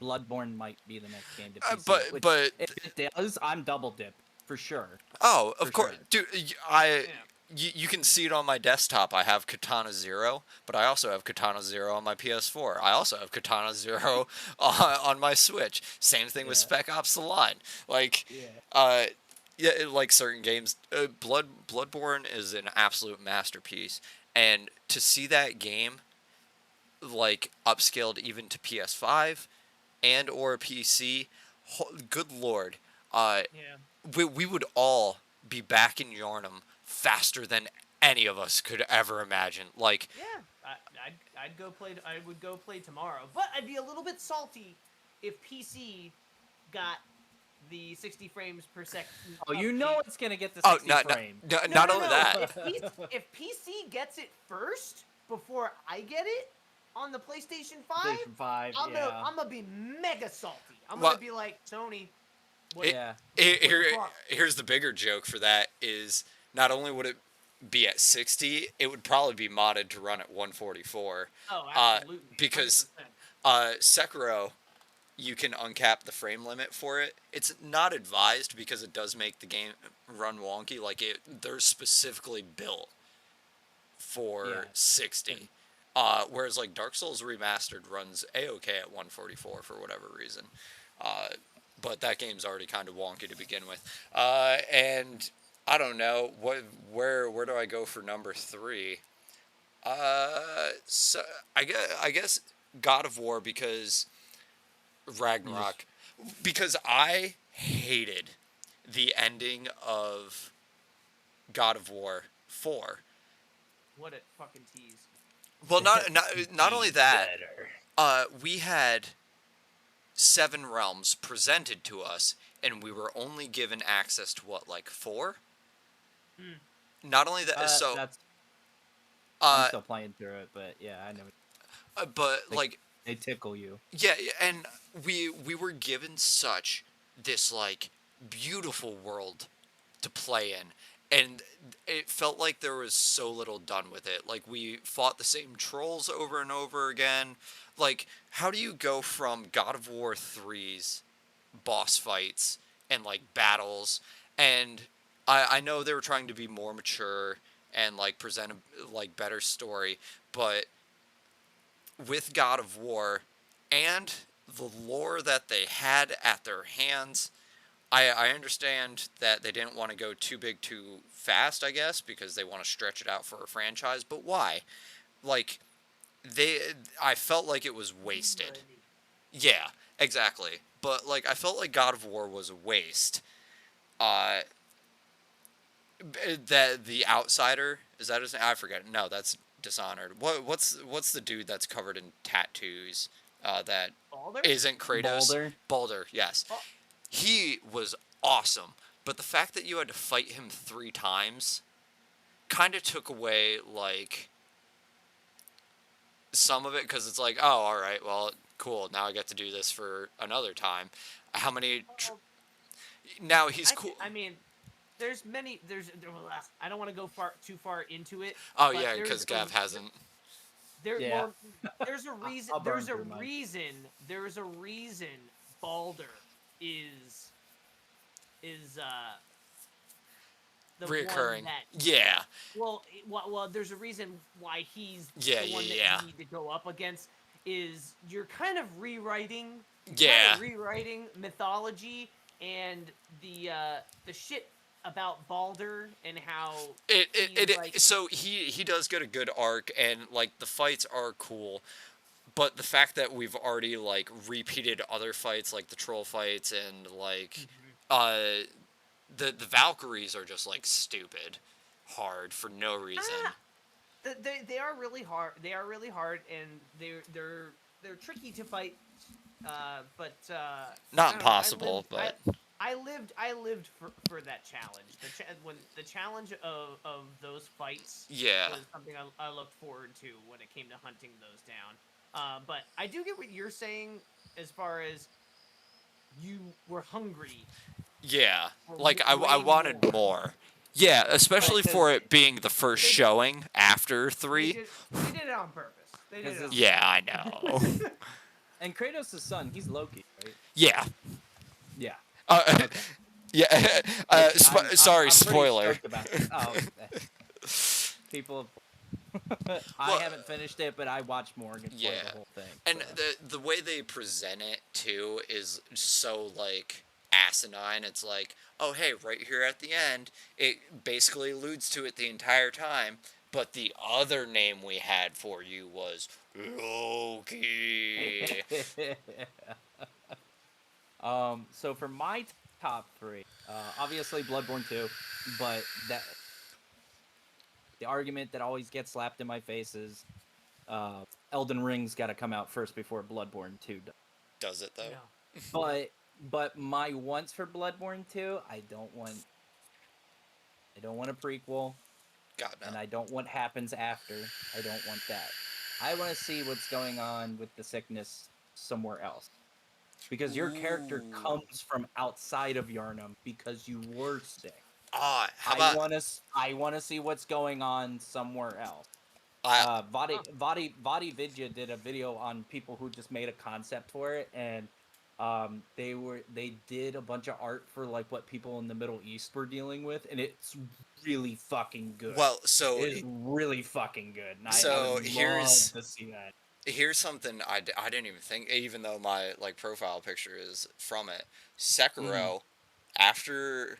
Bloodborne might be the next game to PC. But if it does, I'm double dip for sure. oh, of For course, sure. dude. Yeah. You can see it on my desktop. I have Katana Zero, but I also have Katana Zero on my PS4. I also have Katana Zero on my Switch. Same thing with Yeah. Spec Ops: The Line. Like, Yeah. yeah, like certain games, Bloodborne is an absolute masterpiece, and to see that game, like upscaled even to PS5 and or PC, good lord, Yeah. we would all be back in Yarnum faster than any of us could ever imagine. Like, Yeah. I'd go play. I would go play tomorrow, but I'd be a little bit salty if PC got the 60 frames per second. Oh, you know it's gonna get the oh, 60 not frame. not only that. If PC gets it first before I get it on the PlayStation 5, PlayStation 5, I'm yeah. gonna be mega salty. I'm Well, gonna be like, Sony, what, Yeah. Here's the bigger joke for that is not only would it be at 60, it would probably be modded to run at 144. Oh, absolutely. Because 100%. Sekiro, you can uncap the frame limit for it. It's not advised because it does make the game run wonky. Like they're specifically built for 60. Whereas like Dark Souls Remastered runs a-okay at 144 for whatever reason. But that game's already kind of wonky to begin with. And I don't know where do I go for number 3? So I guess God of War because Ragnarok, because I hated the ending of God of War 4. What a fucking tease. Well, not only that, we had 7 realms presented to us, and we were only given access to what, like 4? Not only that, so I'm still playing through it, but yeah, I know. but like They tickle you. yeah, and we were given such this like beautiful world to play in, and it felt like there was so little done with it. Like we fought the same trolls over and over again. Like, how do you go from God of War 3's boss fights and like battles, and I know they were trying to be more mature and like present a like better story, but with God of War and the lore that they had at their hands, I understand that they didn't want to go too big too fast, I guess, because they want to stretch it out for a franchise, but why? Like, I felt like it was wasted. Yeah, exactly. But, like, I felt like God of War was a waste. That the Outsider, is that his name? I forget. No, that's Dishonored. What's the dude that's covered in tattoos? That Baldur? isn't Kratos. Baldur? Yes. Oh. He was awesome, but the fact that you had to fight him 3 times kind of took away like some of it, because it's like, oh, all right, well, cool. Now I get to do this for another time. How many? Now he's cool. I mean, there's many. I don't want to go too far into it. Oh but yeah, because Gav hasn't. Yeah. Well, there's a reason. I'll burn There's a through mine. reason. There's a reason. Baldur is the Reoccurring. one that. Yeah. Well, there's a reason why he's Yeah, the one that yeah. you need to go up against. Is you're kind of rewriting. Yeah. Rewriting mythology and the shit about Baldur and how So he does get a good arc, and like the fights are cool, but the fact that we've already like repeated other fights, like the troll fights, and like the Valkyries are just like stupid hard for no reason. they are really hard. They are really hard, and they're tricky to fight. But Not I don't know. impossible, but I lived for that challenge. When the challenge of those fights yeah. was something I looked forward to when it came to hunting those down. But I do get what you're saying as far as you were hungry Yeah, for like I way wanted more. Yeah, especially Right, 'cause for it being the first they- showing after They 3. did it on purpose. They did it. On Yeah, I know. And Kratos' son, he's Loki, right? Yeah. Yeah. Uh, Okay. yeah. Sorry, I'm pretty spoiler. stoked about it. Oh, people. I Well, haven't finished it, but I watched Morgan play yeah. the whole thing. And so. the way they present it too is so like asinine. It's like, oh hey, right here at the end, it basically alludes to it the entire time. But the other name we had for you was Loki. So for my top 3, obviously Bloodborne 2, but the argument that always gets slapped in my face is Elden Ring's got to come out first before Bloodborne 2 does. Does it though? Yeah. But my wants for Bloodborne 2, I don't want a prequel, God no. and I don't want happens after. I don't want that. I want to see what's going on with the sickness somewhere else. Because your character Ooh. comes from outside of Yharnam because you were sick. How about I want to see what's going on somewhere else. I Vadi Vidya did a video on people who just made a concept for it, and they did a bunch of art for like what people in the Middle East were dealing with, and it's really fucking good. well, so It's really fucking good. And So I would here's- love to see that. here's something I didn't even think, even though my like profile picture is from it. Sekiro, after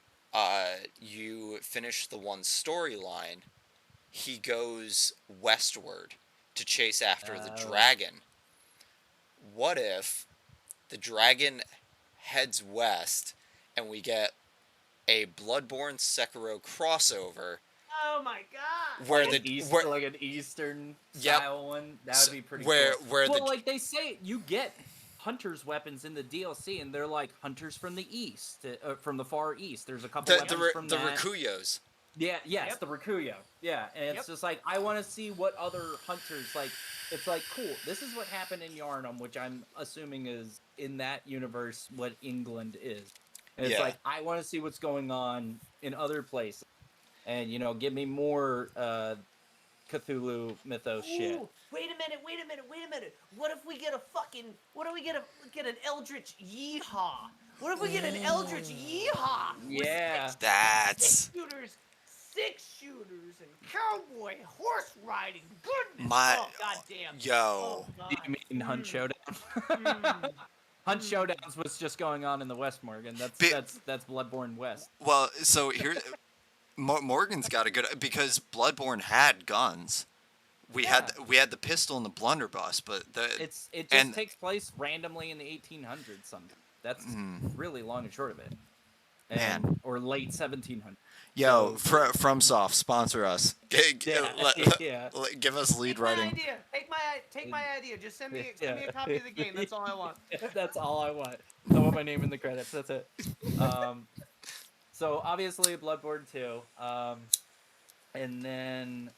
you finish the one storyline, he goes westward to chase after the Oh. dragon. What if the dragon heads west and we get a Bloodborne Sekiro crossover Oh my god! where Like the like an Eastern Yep. style one. That would be pretty where cool. where Well, the like they say, you get hunters' weapons in the DLC, and they're like hunters from the east, from the far east. There's a couple weapons from the that. Rikuyos. Yeah, yes, Yep. the Rikuyo. Yeah, and it's Yep. just like I want to see what other hunters like. It's like cool. This is what happened in Yharnam, which I'm assuming is in that universe what England is. And it's Yeah. like I want to see what's going on in other places, and give me more Cthulhu mythos shit. Ooh, wait a minute! What if we get an Eldritch Yeehaw? What if we get an Eldritch Yeehaw? with Yeah. That's six shooters and cowboy horse riding. Goodness! My- oh goddamn! yo. Oh, God. Do you mean Hunt Showdown? Mm. Hunt Showdowns was just going on in the West, Morgan. That's Bi- that's Bloodborne West. Well, so here, Morgan's got a good because Bloodborne had guns. We had the pistol and the blunderbuss, but It just and- takes place randomly in the 1800s. Something that's really long and short of it. Man. Or late 1700s. yo, So- FromSoft sponsor us. Yeah. Give us lead Take my writing. idea. Take my idea. Just send me a copy of the game. That's all I want. That's all I want. I want my name in the credits. That's it. So obviously Bloodborne 2, and then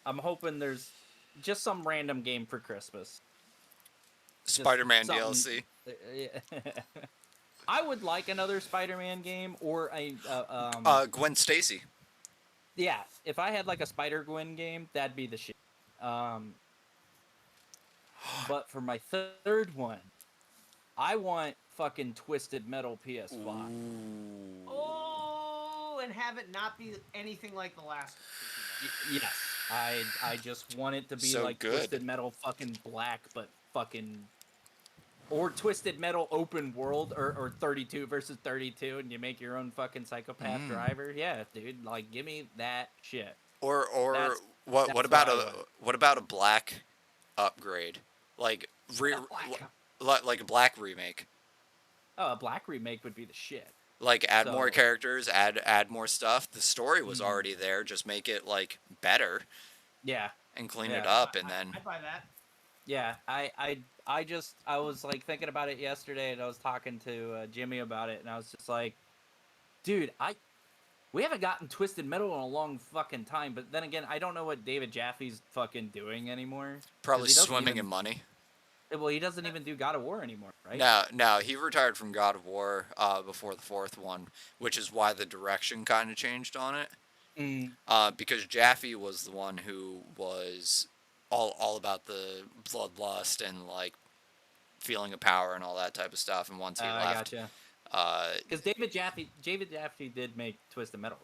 I'm hoping there's just some random game for Christmas. Just Spider-Man something- DLC. I would like another Spider-Man game or a Gwen Stacy. yeah. If I had like a Spider-Gwen game, that'd be the shit. But for my third one, I want fucking Twisted Metal PS5. Oh, and have it not be anything like the last. Yes, I just want it to be So like good. Twisted Metal fucking black, but fucking or Twisted Metal open world, or 32 versus 32, and you make your own fucking psychopath driver. Yeah, dude, like give me that shit. Or That's what that's about where I a went. what about a black upgrade? Like A black, like a black remake. oh, a black remake would be the shit. Like add more So, characters, add more stuff. The story was mm, already there, just make it like better yeah, and clean it yeah. up and then I'd buy that. Yeah, I was like thinking about it yesterday, and I was talking to Jimmy about it, and I was just like, dude, we haven't gotten Twisted Metal in a long fucking time. But then again, I don't know what David Jaffe's fucking doing anymore, probably because he doesn't swimming in even, money. well, he doesn't even do God of War anymore, right? Now he retired from God of War before the fourth one, which is why the direction kind of changed on it. Mm. Because Jaffe was the one who was all about the bloodlust and like feeling of power and all that type of stuff. And once he I left, gotcha. uh, Because David Jaffe did make Twisted Metal,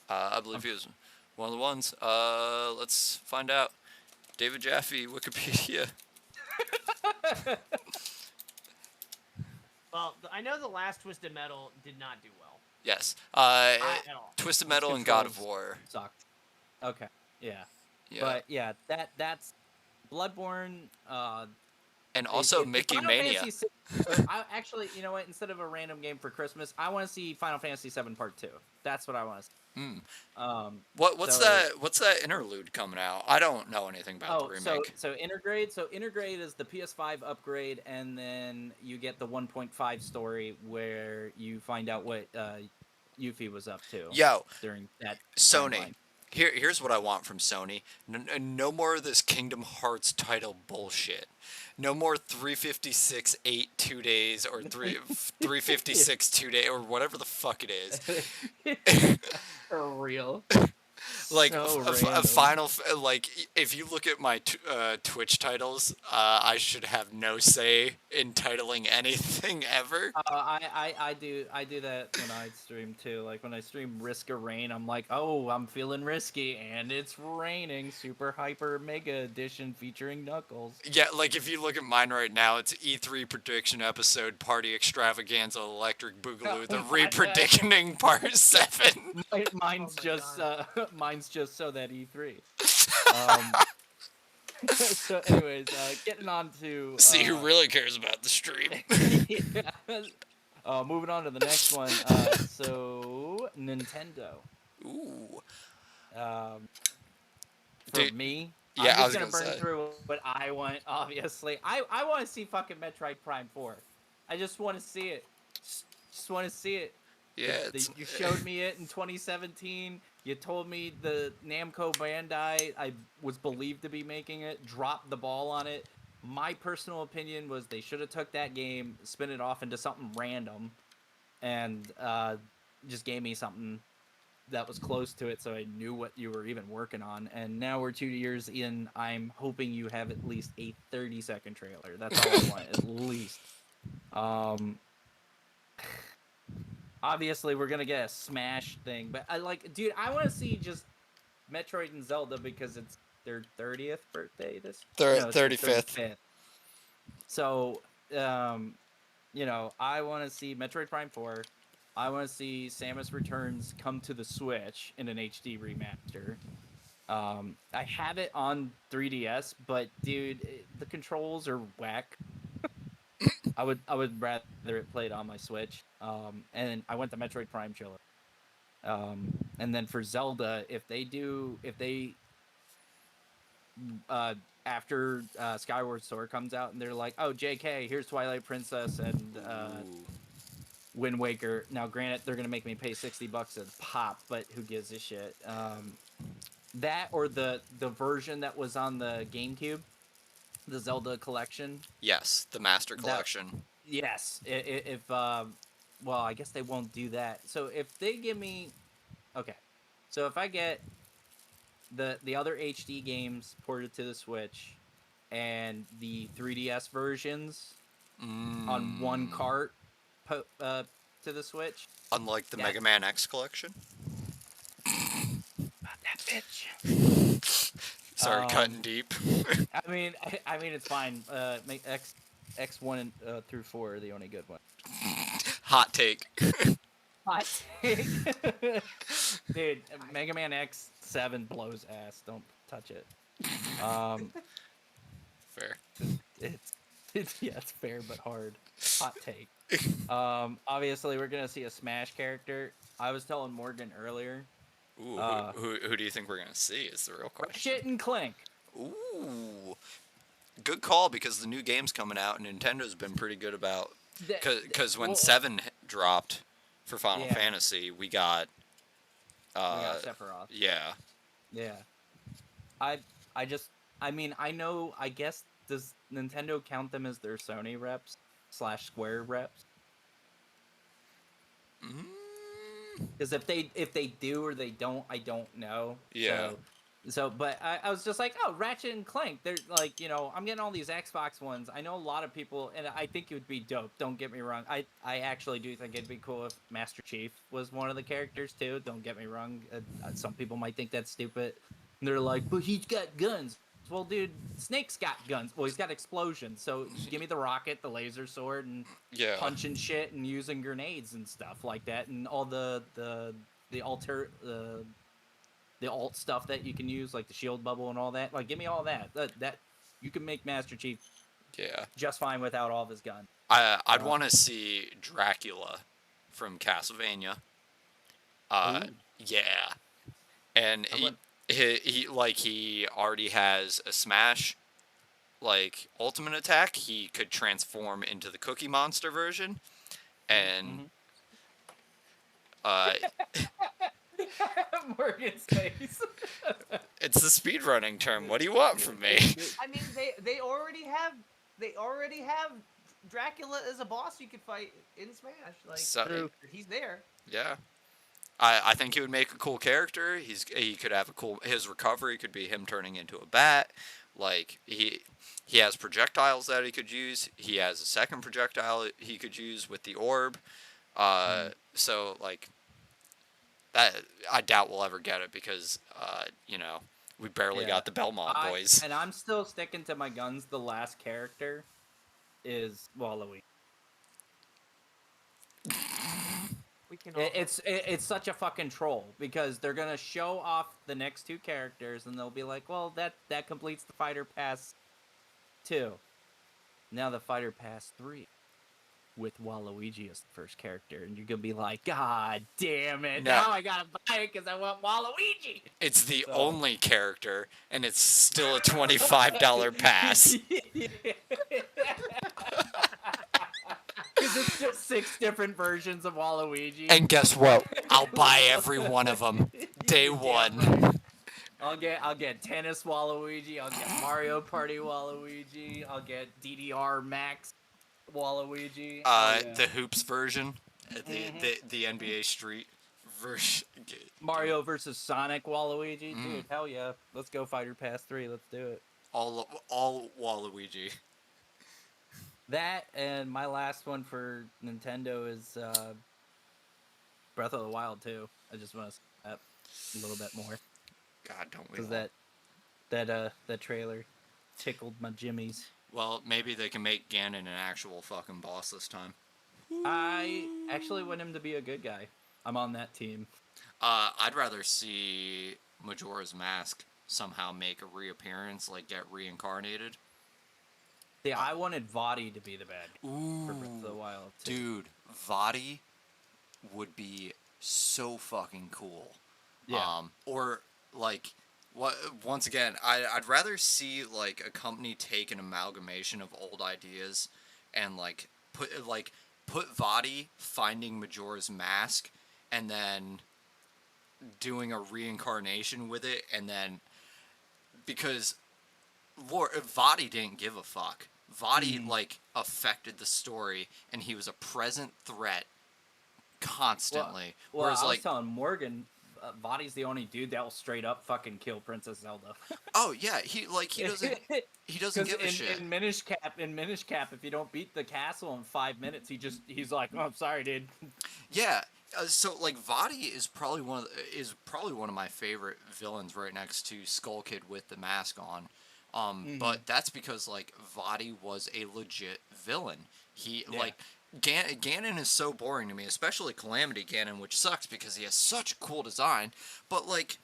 I believe he was one of the ones. Let's find out. David Jaffe, Wikipedia. right? Well, I know the last Twisted Metal did not do well Yes. at all. Twisted Metal and God of Controls War. sucked. Okay, yeah, Yeah. but yeah, that's Bloodborne. And also If Mickey Final Mania. Fantasy VI, or actually, you know what? Instead of a random game for Christmas, I want to see Final Fantasy VII Part 2. That's what I want to see. What's So, that interlude coming out? I don't know anything about the oh, remake. so Intergrade. So Intergrade is the PS5 upgrade, and then you get the 1.5 story where you find out what Yuffie was up to Yo, during that Sony. timeline. Here's what I want from Sony. No more of this Kingdom Hearts title bullshit. No more 356 8 2 days or 356 2 day or whatever the fuck it is. For real. Like So a random. final like if you look at my Twitch titles, I should have no say in titling anything ever. I do that when I stream too. Like when I stream Risk of Rain, I'm like, oh, I'm feeling risky, and it's raining. Super hyper mega edition featuring Knuckles. Yeah, like if you look at mine right now, it's E3 prediction episode Party Extravaganza Electric Boogaloo, the Repredictining Part 7. Mine's my just God. mine's just so that E3. So, anyways, getting on to See who really cares about the stream. yeah. Moving on to the next one. So Nintendo. Ooh. For Dude, me, yeah, I'm I was just gonna gonna burn say. through what I want. Obviously, I want to see fucking Metroid Prime 4. I just want to see it. Just want to see it. Yeah, You showed me it in 2017. You told me the Namco Bandai, I was believed to be making it, dropped the ball on it. My personal opinion was they should have took that game, spin it off into something random, and just gave me something that was close to it so I knew what you were even working on. And now we're 2 years in. I'm hoping you have at least a 30-second trailer. That's all I want, at least. Obviously, we're gonna get a Smash thing, but I like, dude, I want to see just Metroid and Zelda because it's their 30th birthday. It's their 35th. So, I want to see Metroid Prime 4. I want to see Samus Returns come to the Switch in an HD remaster. I have it on 3DS, but dude, the controls are whack. I would rather it played on my Switch. And I went the Metroid Prime chiller. And then for Zelda, if they after Skyward Sword comes out and they're like, oh, JK, here's Twilight Princess and Wind Waker. Now, granted, they're gonna make me pay $60 a pop, but who gives a shit? That or the version that was on the GameCube, the Zelda collection. Yes, the Master Collection. Yes, if well, I guess they won't do that. So if they give me, okay, so if I get the other HD games ported to the Switch and the 3DS versions on one cart to the Switch, Unlike the Mega Man X Collection. that bitch. start cutting deep. I mean, it's fine. Make X1 through 4 are the only good ones. Hot take. Hot take. Dude, Mega Man X7 blows ass. Don't touch it. Fair. It's fair but hard. Hot take. Obviously we're gonna see a Smash character. I was telling Morgan earlier. Ooh, who do you think we're gonna see? Is the real question. Ratchet and Clank. Ooh, good call, because the new game's coming out, and Nintendo's been pretty good about. Because when 7 dropped for Final Fantasy, we got Sephiroth. Yeah. Yeah. I know. I guess, does Nintendo count them as their Sony reps / Square reps? Because if they do or they don't, I don't know. Yeah. So, but I was just like, oh, Ratchet and Clank. They're like, I'm getting all these Xbox ones. I know a lot of people, and I think it would be dope. Don't get me wrong. I actually do think it'd be cool if Master Chief was one of the characters too. Don't get me wrong. Some people might think that's stupid. And they're like, but he's got guns. Well, dude, Snake's got guns. Well, he's got explosions. So give me the rocket, the laser sword, and punching shit and using grenades and stuff like that, and all the alt stuff that you can use, like the shield bubble and all that. Like, give me all that. That you can make Master Chief just fine without all of his guns. I'd want to see Dracula from Castlevania. Yeah. And he already has a Smash ultimate attack. He could transform into the Cookie Monster version, and Morgan's face. It's the speedrunning term. What do you want from me? I mean, they already have Dracula as a boss you could fight in Smash. He's there. Yeah. I think he would make a cool character. He could have his recovery could be him turning into a bat. He has projectiles that he could use. He has a second projectile he could use with the orb. So that I doubt we'll ever get it, because we barely got the Belmont boys. And I'm still sticking to my guns. The last character is Waluigi. It's such a fucking troll, because they're gonna show off the next 2 characters and they'll be like, well, that completes the Fighter Pass 2. Now the Fighter Pass 3 with Waluigi as the first character, and you're gonna be like, God damn it! Now I gotta buy it because I want Waluigi. It's the only character, and it's still a $25 pass. Because it's just 6 different versions of Waluigi. And guess what? I'll buy every one of them day one. I'll get Tennis Waluigi. I'll get Mario Party Waluigi. I'll get DDR Max Waluigi. The Hoops version, the NBA Street version. Mario versus Sonic Waluigi. Dude, hell yeah! Let's go Fighter Pass 3. Let's do it. All Waluigi. That, and my last one for Nintendo is Breath of the Wild 2. I just want to see that a little bit more. God, don't we? Because that trailer tickled my jimmies. Well, maybe they can make Ganon an actual fucking boss this time. I actually want him to be a good guy. I'm on that team. I'd rather see Majora's Mask somehow make a reappearance, get reincarnated. Yeah, I wanted Vaati to be the bad guy for Breath of the Wild too. Dude, Vaati would be so fucking cool. Yeah. Once again, I'd rather see a company take an amalgamation of old ideas and put Vaati finding Majora's Mask and then doing a reincarnation with it, and then because Vaati didn't give a fuck. Vaati affected the story, and he was a present threat constantly. Well, whereas I was telling Morgan, Vaati's the only dude that will straight up fucking kill Princess Zelda. Oh yeah, he doesn't give a shit. In Minish Cap, if you don't beat the castle in 5 minutes, he's like, oh, I'm sorry, dude. Yeah, So like Vadi is probably one of my favorite villains, right next to Skull Kid with the mask on. But that's because like Vadi was a legit villain. He like Ganon is so boring to me, especially Calamity Ganon, which sucks because he has such a cool design. But like,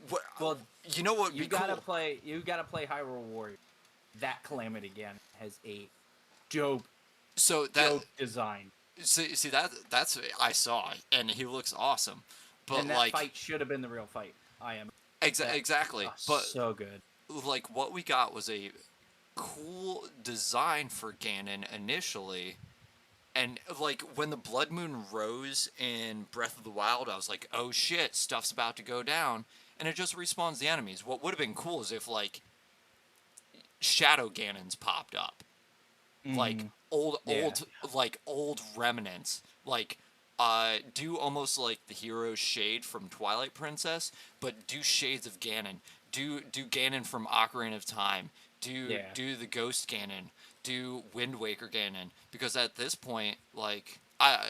what? Well, you know what would you be gotta cool? play. You gotta play Hyrule Warrior. That Calamity Ganon has a dope, So dope design. see that's I saw, and he looks awesome. But And that like, fight should have been the real fight. I am exactly. But so good. like, what we got was a cool design for Ganon initially. And like when the Blood Moon rose in Breath of the Wild, I was like, "Oh shit, stuff's about to go down," and it just respawns the enemies. What would have been cool is if like Shadow Ganons popped up, like old old remnants, like do almost like the hero Shade from Twilight Princess, but do shades of Ganon. Do Ganon from Ocarina of Time. Do the Ghost Ganon. Do Wind Waker Ganon, because at this point, like I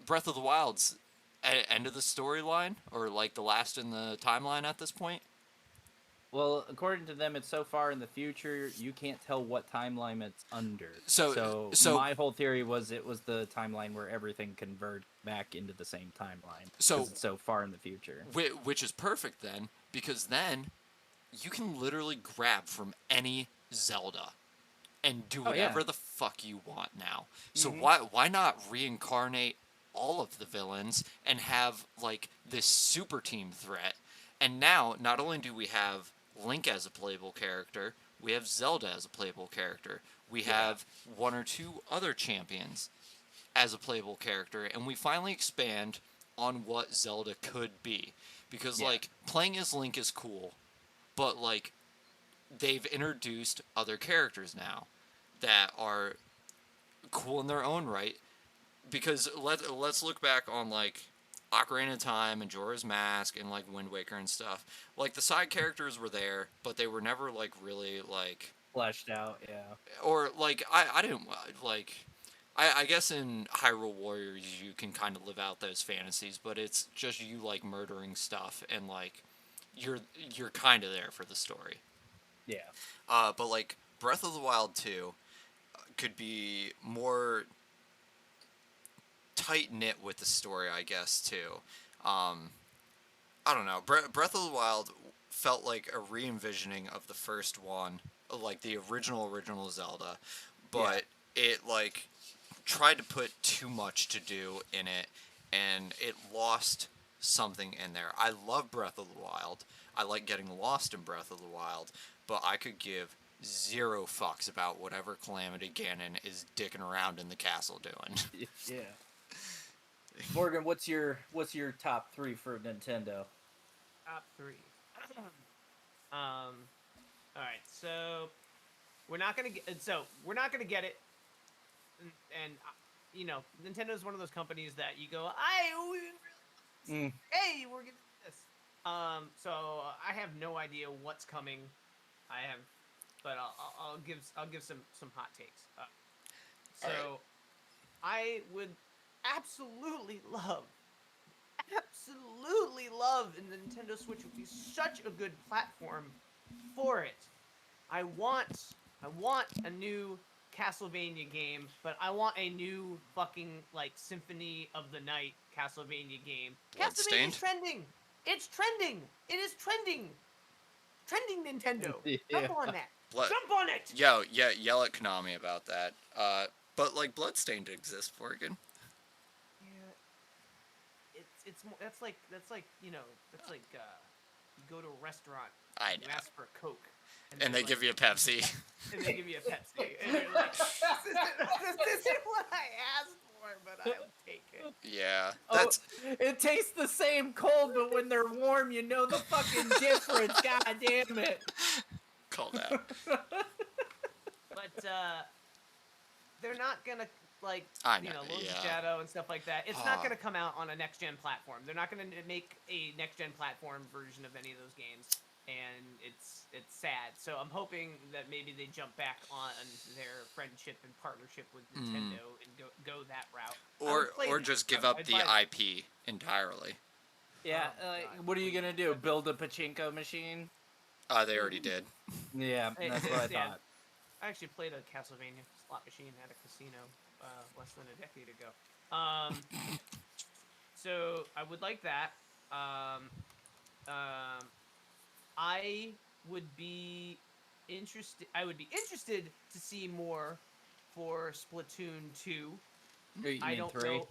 Breath of the Wild's end of the storyline, or like the last in the timeline at this point. Well, according to them, it's so far in the future, you can't tell what timeline it's under. So My whole theory was it was the timeline where everything converged back into the same timeline. So it's so far in the future. Which is perfect then, because then you can literally grab from any Zelda and do whatever the fuck you want now. So why not reincarnate all of the villains and have like this super team threat? And now not only do we have Link as a playable character, we have Zelda as a playable character. We have one or two other champions as a playable character, and we finally expand on what Zelda could be. Because like playing as Link is cool, but like they've introduced other characters now that are cool in their own right. Because let's look back on like Ocarina of Time and Jorah's Mask and like Wind Waker and stuff. Like the side characters were there, but they were never like really like Fleshed out, or like I didn't like. I guess in Hyrule Warriors you can kind of live out those fantasies, but it's just you like murdering stuff and like you're kind of there for the story. But like Breath of the Wild 2 could be more tight knit with the story, I guess, too. I don't know. Breath of the Wild felt like a re-envisioning of the first one, like the original Zelda, but it like tried to put too much to do in it, and it lost something in there. I love Breath of the Wild. I like getting lost in Breath of the Wild, but I could give zero fucks about whatever Calamity Ganon is dicking around in the castle doing. Morgan, what's your top 3 for Nintendo? Top 3. All right, so we're not gonna get it, and you know, Nintendo's one of those companies that you go, hey, we're getting this. So I have no idea what's coming. But I'll give some hot takes. So right. I would absolutely love, and the Nintendo Switch would be such a good platform for it. I want a new Castlevania game, but I want a new fucking like Symphony of the Night Castlevania game. Bloodstained? Castlevania's trending. It's trending. It is trending. Trending Nintendo. Jump on that. Jump on it. Yell at Konami about that. But like Bloodstained exists, Morgan. Yeah. It's more, that's like you go to a restaurant. I You know. ask for a Coke. And they give you a Pepsi. And they give you a Pepsi. And you're like, this isn't what I asked for, but I'll take it. Yeah. It tastes the same cold, but when they're warm, you know the fucking difference. God damn it. Call that. But they're not gonna like I know, Lords yeah. of Shadow and stuff like that. It's not gonna come out on a next gen platform. They're not gonna make a next gen platform version of any of those games. and it's sad. So I'm hoping that maybe they jump back on their friendship and partnership with Nintendo and go that route. Or just give up the IP entirely. Yeah, God. what are you gonna do? Build a pachinko machine? They already did. Yeah, that's what I thought. I actually played a Castlevania slot machine at a casino less than a decade ago. So I would like that. I would be interested. I would be interested to see more for Splatoon 2. You I mean don't 3? know.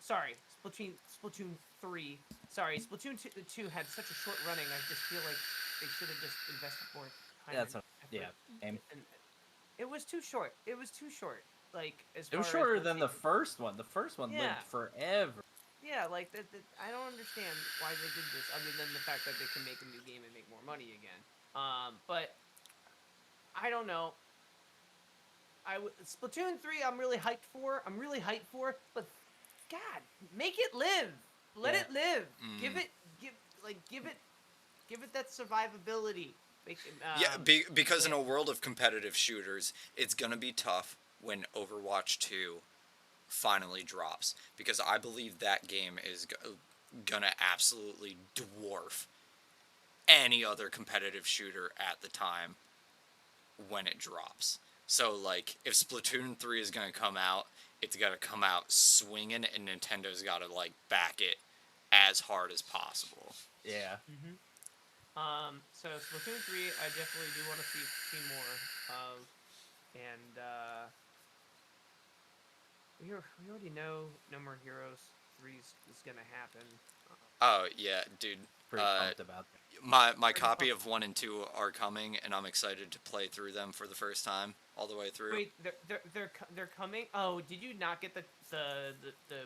Sorry, Splatoon 3. Sorry, Splatoon 2 had such a short running. I just feel like they should have just invested more time. That's and yeah. effort. And it was too short. It was too short. Like as It was far shorter as than the first one. The first one lived forever. Yeah, like that. I don't understand why they did this, other than the fact that they can make a new game and make more money again. But I don't know. Splatoon 3. I'm really hyped for. But God, make it live. Let it live. Give it that survivability. Because in a world of competitive shooters, it's gonna be tough when Overwatch 2 finally drops, because I believe that game is gonna absolutely dwarf any other competitive shooter at the time when it drops. So, like, if Splatoon 3 is gonna come out, it's gotta come out swinging, and Nintendo's gotta, like, back it as hard as possible. Yeah. So Splatoon 3, I definitely do want to see more of, and we already know No More Heroes 3 is gonna happen. Oh yeah, dude. Pretty pumped about that. My copy of 1 and 2 are coming, and I'm excited to play through them for the first time, all the way through. Wait, they're coming? Oh, did you not get the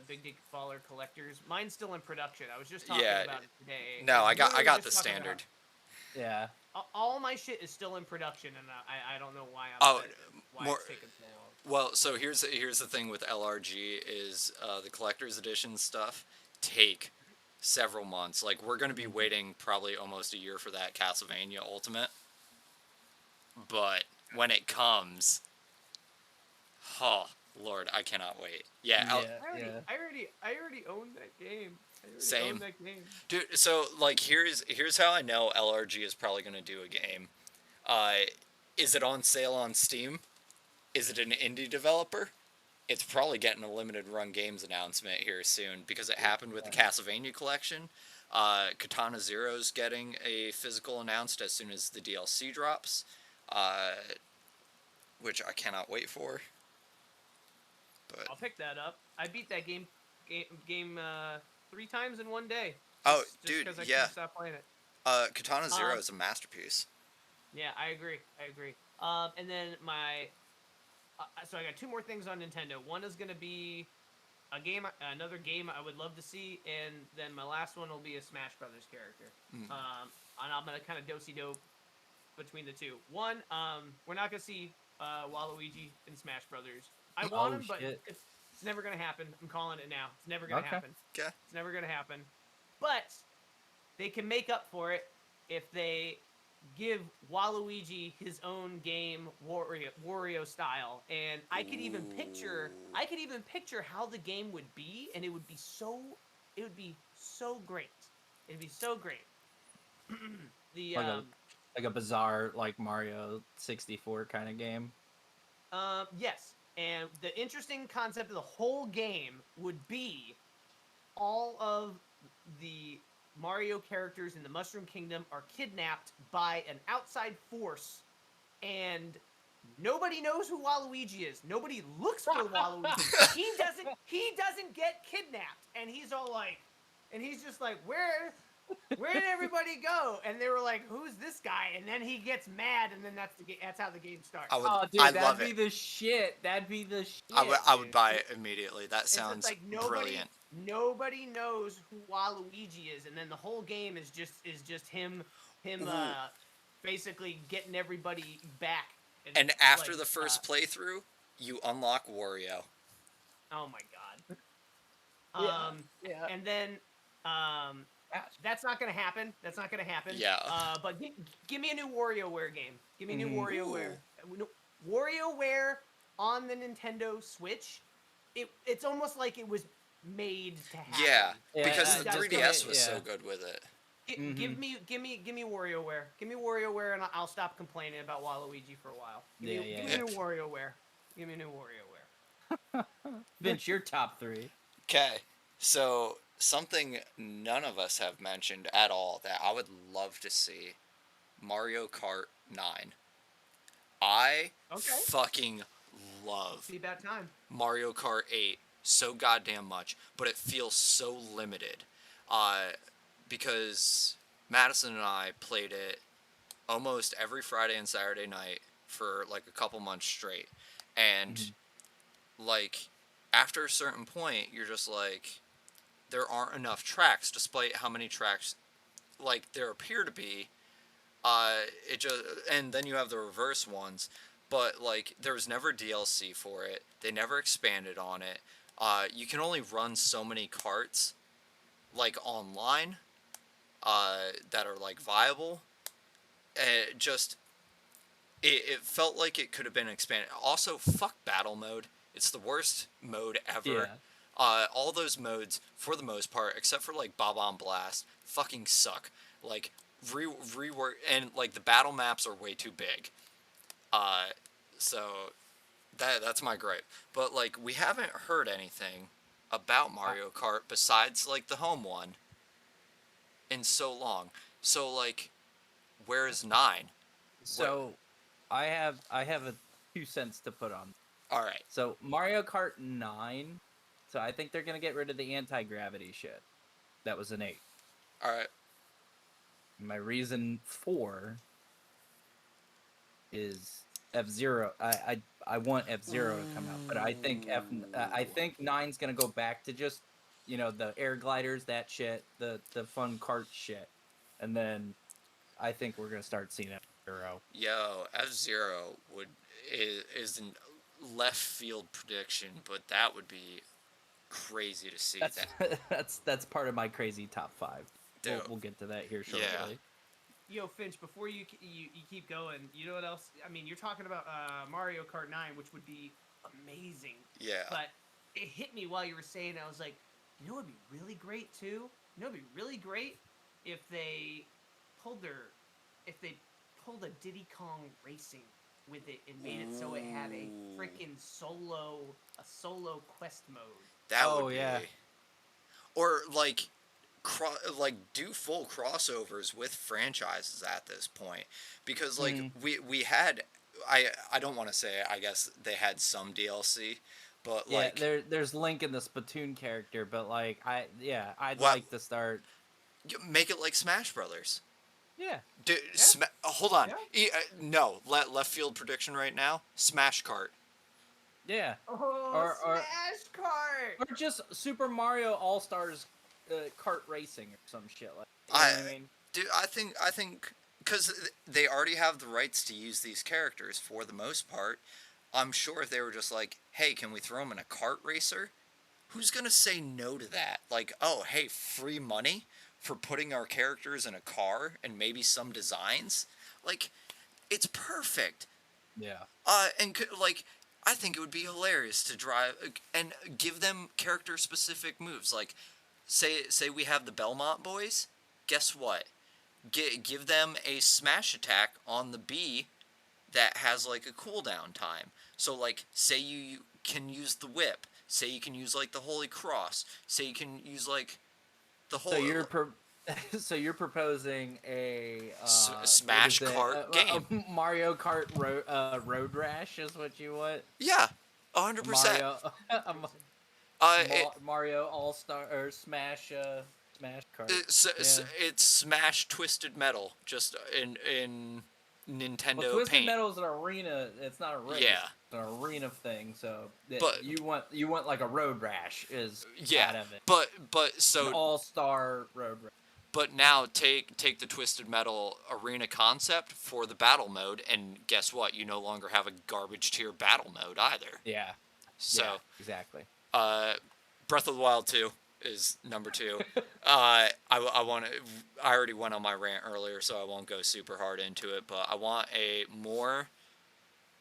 Big Dick Baller collectors? Mine's still in production. I was just talking about it today. No, I got the standard. Yeah. All my shit is still in production, and I don't know why it's taking so long. Well, so here's the thing with LRG is the collector's edition stuff take several months. Like, we're going to be waiting probably almost a year for that Castlevania Ultimate. But when it comes, oh Lord, I cannot wait. Yeah, I already own that game. Same. Own that game. Dude, so like here's how I know LRG is probably going to do a game. Is it on sale on Steam? Is it an indie developer? It's probably getting a limited run games announcement here soon, because it happened with the Castlevania collection. Katana Zero's getting a physical announced as soon as the DLC drops, which I cannot wait for. But I'll pick that up. I beat that game 3 times in one day. Dude, because I yeah. couldn't stop playing it. Katana Zero is a masterpiece. Yeah, I agree. And then so I got 2 more things on Nintendo. One is gonna be another game I would love to see, and then my last one will be a Smash Brothers character. And I'm gonna kind of do between the two. One, we're not gonna see Waluigi in Smash Brothers. I want him, but it's never gonna happen. I'm calling it now. It's never gonna happen. Okay. It's never gonna happen. But they can make up for it if they give Waluigi his own game, Wario style, and I could even picture how the game would be, and it would be so great. It'd be so great. Like a bizarre, like Mario 64 kind of game. Yes, and the interesting concept of the whole game would be all of the Mario characters in the Mushroom Kingdom are kidnapped by an outside force, and nobody knows who Waluigi is. Nobody looks for Waluigi. He doesn't get kidnapped, and he's just like, where did everybody go? And they were like, who's this guy? And then he gets mad, and then that's how the game starts. That'd be the shit. That'd be the shit. I would buy it immediately. That sounds like brilliant. Nobody knows who Waluigi is, and then the whole game is just him basically getting everybody back. And after the first playthrough, you unlock Wario. Oh my god. And then That's not gonna happen. That's not gonna happen. Yeah. But give me a new WarioWare game. Give me a new Mhm. WarioWare. WarioWare on the Nintendo Switch. It's almost like it was made to happen. Yeah, Yeah, because You the guys 3DS go- was so yeah. good with it. Give me WarioWare. Give me WarioWare, and I'll stop complaining about Waluigi for a while. Give me Yeah. a new WarioWare. Give me a new WarioWare. Vince, your top 3. Okay, so something none of us have mentioned at all that I would love to see: Mario Kart 9. I Okay. fucking love See about time. Mario Kart 8 so goddamn much, but it feels so limited. Because Madison and I played it almost every Friday and Saturday night for like a couple months straight. And like after a certain point, you're just like, there aren't enough tracks, despite how many tracks like there appear to be. It just, and then you have the reverse ones, but like there was never DLC for it. They never expanded on it. You can only run so many carts like online that are like viable. Just it felt like it could have been expanded. Also, fuck battle mode. It's the worst mode ever. All those modes, for the most part, except for like Bob-omb Blast, fucking suck. Like rework, and like the battle maps are way too big. So that's my gripe. But like we haven't heard anything about Mario Kart besides like the home one in so long. So like, where is 9? So, I have a 2 cents to put on. All right. So Mario Kart 9. So I think they're gonna get rid of the anti-gravity shit. That was an 8. All right. My reason 4 is F-Zero. I want F-Zero to come out, but I think I think 9's gonna go back to just, the air gliders, that shit, the fun kart shit, and then I think we're gonna start seeing F-Zero. Yo, F-Zero is an left field prediction, but that would be crazy to see. That's That. that's part of my crazy top 5. Dude. We'll get to that here shortly. Yeah. Yo, Finch, before you keep going, you know what else? I mean, you're talking about Mario Kart 9, which would be amazing. Yeah. But it hit me while you were saying it. I was like, you know what would be really great, too? You know what would be really great? If they pulled a Diddy Kong Racing with it and made it so it had a freaking solo quest mode. That would be. yeah. Or like do full crossovers with franchises at this point, because like we had, I don't want to say, I guess they had some DLC, but like there's Link in the Splatoon character, but like I'd Well- like to start. make it like Smash Brothers. Yeah. Dude, hold on. No, left field prediction right now. Smash Kart. Yeah. Oh, Or- Smash Kart! Or just Super Mario All Stars kart racing or some shit like that. You know what I mean? Dude, I think because they already have the rights to use these characters for the most part. I'm sure if they were just like, hey, can we throw them in a kart racer? Who's gonna say no to that? Like, oh, hey, free money for putting our characters in a car and maybe some designs? Like, it's perfect. Yeah. Like, I think it would be hilarious to drive and give them character-specific moves. Like, say we have the Belmont boys. Guess what? Give them a smash attack on the B that has like a cooldown time. So like, say you can use the whip. Say you can use like the Holy Cross. Say you can use like the whole. So you're proposing a Smash Kart game. A Mario Kart Road Rash is what you want? Yeah, 100%. Mario All Star or Smash Kart. It's Smash Twisted Metal, just in Nintendo Well, Twisted Paint. Metal is an arena. It's not a race. Yeah. It's an arena thing. So But- you want like a Road Rash is Yeah, out of it. but so An all-star Road Rash. But now take the Twisted Metal arena concept for the battle mode, and guess what? You no longer have a garbage tier battle mode either. Yeah. So Yeah, exactly. Breath of the Wild 2, is number 2. I already went on my rant earlier, so I won't go super hard into it, but I want a more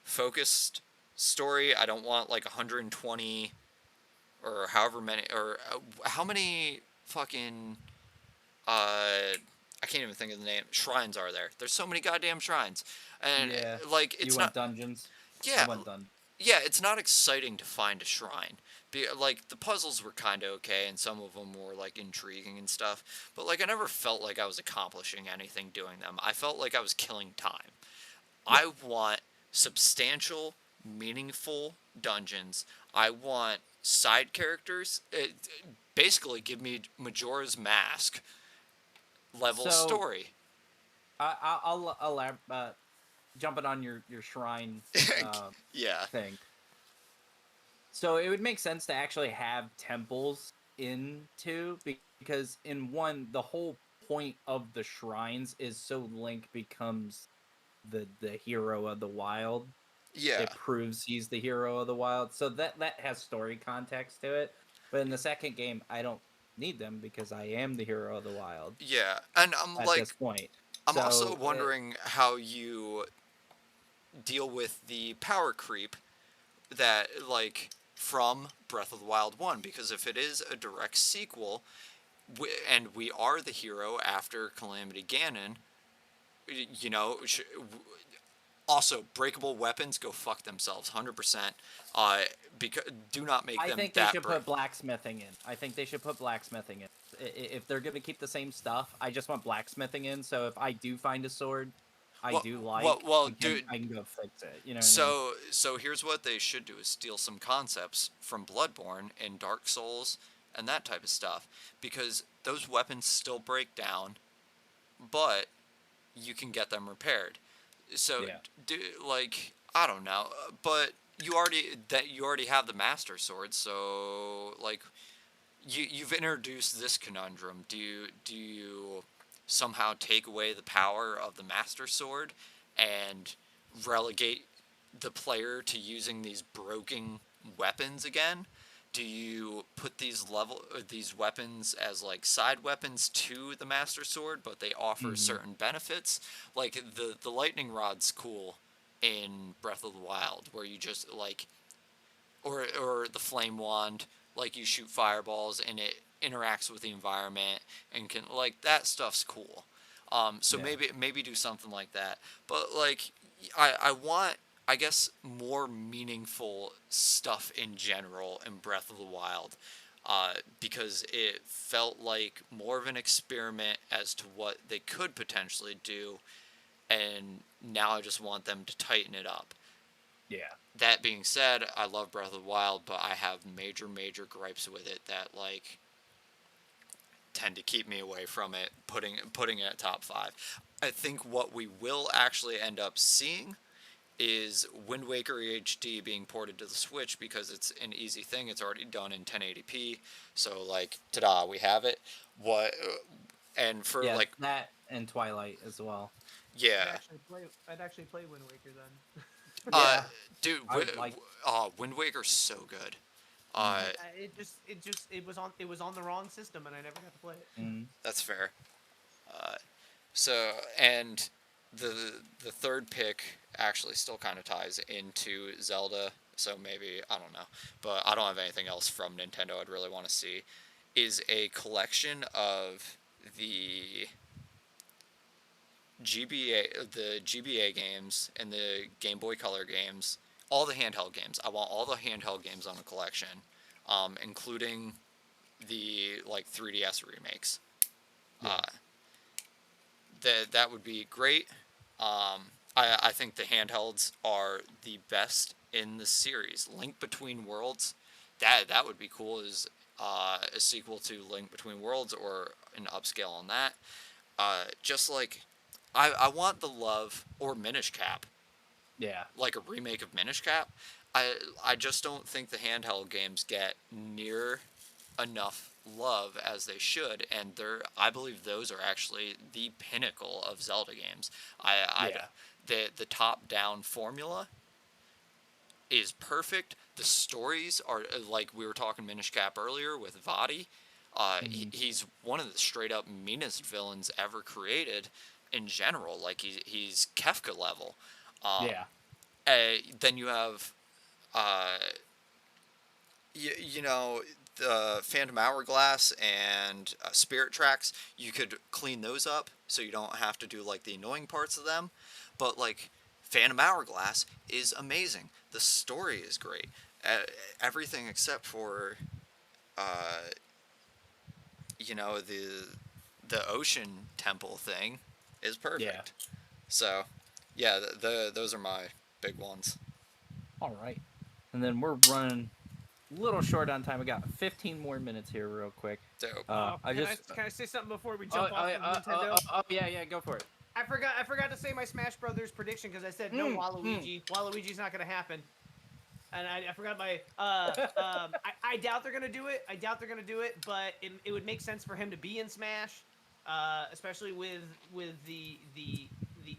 focused story. I don't want like 120 or however many, or how many fucking I can't even think of the name. Shrines are there? There's so many goddamn shrines, and Yeah. like You it's went not. dungeons. I Yeah, went dungeons. yeah, it's not exciting to find a shrine. Like the puzzles were kind of okay, and some of them were like intriguing and stuff. But like I never felt like I was accomplishing anything doing them. I felt like I was killing time. Yeah. I want substantial, meaningful dungeons. I want side characters. Basically, give me Majora's Mask level So story. I'll jumping on your shrine Yeah. thing. So it would make sense to actually have temples in 2 because in 1 the whole point of the shrines is so Link becomes the hero of the wild. Yeah. It proves he's the hero of the wild. So that has story context to it. But in the second game, I don't need them because I am the hero of the wild Yeah. And I'm at like, this point. I'm also So wondering how you deal with the power creep that, like, from Breath of the Wild 1, because if it is a direct sequel, and we are the hero after Calamity Ganon, you know, also, breakable weapons go fuck themselves, 100%. Because do not make I them think they that should put blacksmithing in. I think they should put blacksmithing in. If they're going to keep the same stuff, I just want blacksmithing in. So if I do find a sword I well, do like, dude. I can go fix it. You know what I mean? So here's what they should do: is steal some concepts from Bloodborne and Dark Souls and that type of stuff, because those weapons still break down, but you can get them repaired. So, Yeah. like, I don't know, but you already have the Master Sword, so like you've introduced this conundrum. Do you somehow take away the power of the Master Sword and relegate the player to using these broken weapons again? Do you put these weapons as like side weapons to the Master Sword, but they offer certain benefits? Like the lightning rod's cool in Breath of the Wild, where you just like, or the flame wand, like you shoot fireballs and it interacts with the environment and can, like, that stuff's cool. So Yeah. maybe do something like that. But like I want, I guess, more meaningful stuff in general in Breath of the Wild, because it felt like more of an experiment as to what they could potentially do, and now I just want them to tighten it up. Yeah. That being said, I love Breath of the Wild, but I have major gripes with it that, like, tend to keep me away from it, putting it at top 5. I think what we will actually end up seeing is Wind Waker HD being ported to the Switch, because it's an easy thing. It's already done in 1080p. So, like, ta-da, we have it. What and for Yeah, like, that and Twilight as well. yeah. I'd actually play Wind Waker then. Yeah. Dude, I would like. Wind Waker's so good. It was on the wrong system and I never got to play it. That's fair. So, and the third pick actually still kind of ties into Zelda, so maybe, I don't know, but I don't have anything else from Nintendo I'd really want to see, is a collection of the GBA games and the Game Boy Color games, all the handheld games. I want all the handheld games on a collection, including the, like, 3DS remakes. Yeah. That would be great. I think the handhelds are the best in the series. Link Between Worlds, that would be cool as a sequel to Link Between Worlds, or an upscale on that. Just like, I want the love, or Minish Cap, Yeah. like a remake of Minish Cap. I just don't think the handheld games get near enough love as they should, and I believe those are actually the pinnacle of Zelda games. The top down formula is perfect. The stories are, like we were talking Minish Cap earlier with Vadi. He's one of the straight up meanest villains ever created in general. Like he's Kefka level. Yeah. Then you have, uh, you know, the Phantom Hourglass and Spirit Tracks. You could clean those up so you don't have to do like the annoying parts of them. But like Phantom Hourglass is amazing. The story is great. Everything except for, uh, you know, the ocean temple thing is perfect. Yeah. So, yeah, those are my big ones. All right. And then we're running a little short on time. We got 15 more minutes here, real quick. Dope. Can I say something before we jump off of Nintendo? Yeah, go for it. I forgot to say my Smash Brothers prediction because I said no Waluigi. Waluigi's not gonna happen. And I forgot my I doubt they're gonna do it. I doubt they're gonna do it, but it would make sense for him to be in Smash, especially with the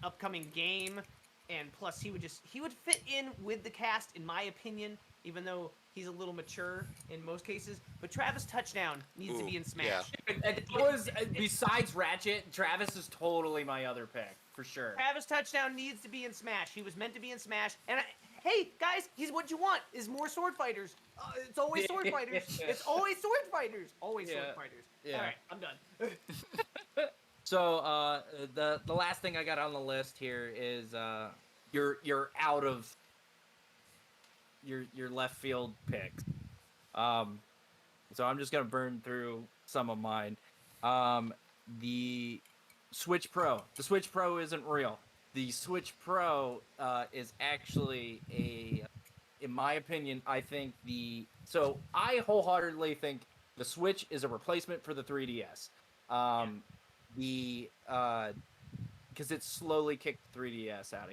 upcoming game, and plus he would fit in with the cast in my opinion, even though he's a little mature in most cases. But Travis Touchdown needs to be in Smash. Yeah. It was besides Ratchet, Travis is totally my other pick for sure. Travis Touchdown needs to be in Smash. He was meant to be in Smash, and hey guys, he's what you want is more sword fighters. It's always sword fighters. It's always sword fighters. Always sword fighters. Yeah. All right, I'm done. So the last thing I got on the list here is you're out of your left field picks. So I'm just gonna burn through some of mine. The Switch Pro. The Switch Pro isn't real. The Switch Pro is actually in my opinion, I think so I wholeheartedly think the Switch is a replacement for the 3DS. Because it slowly kicked the 3DS out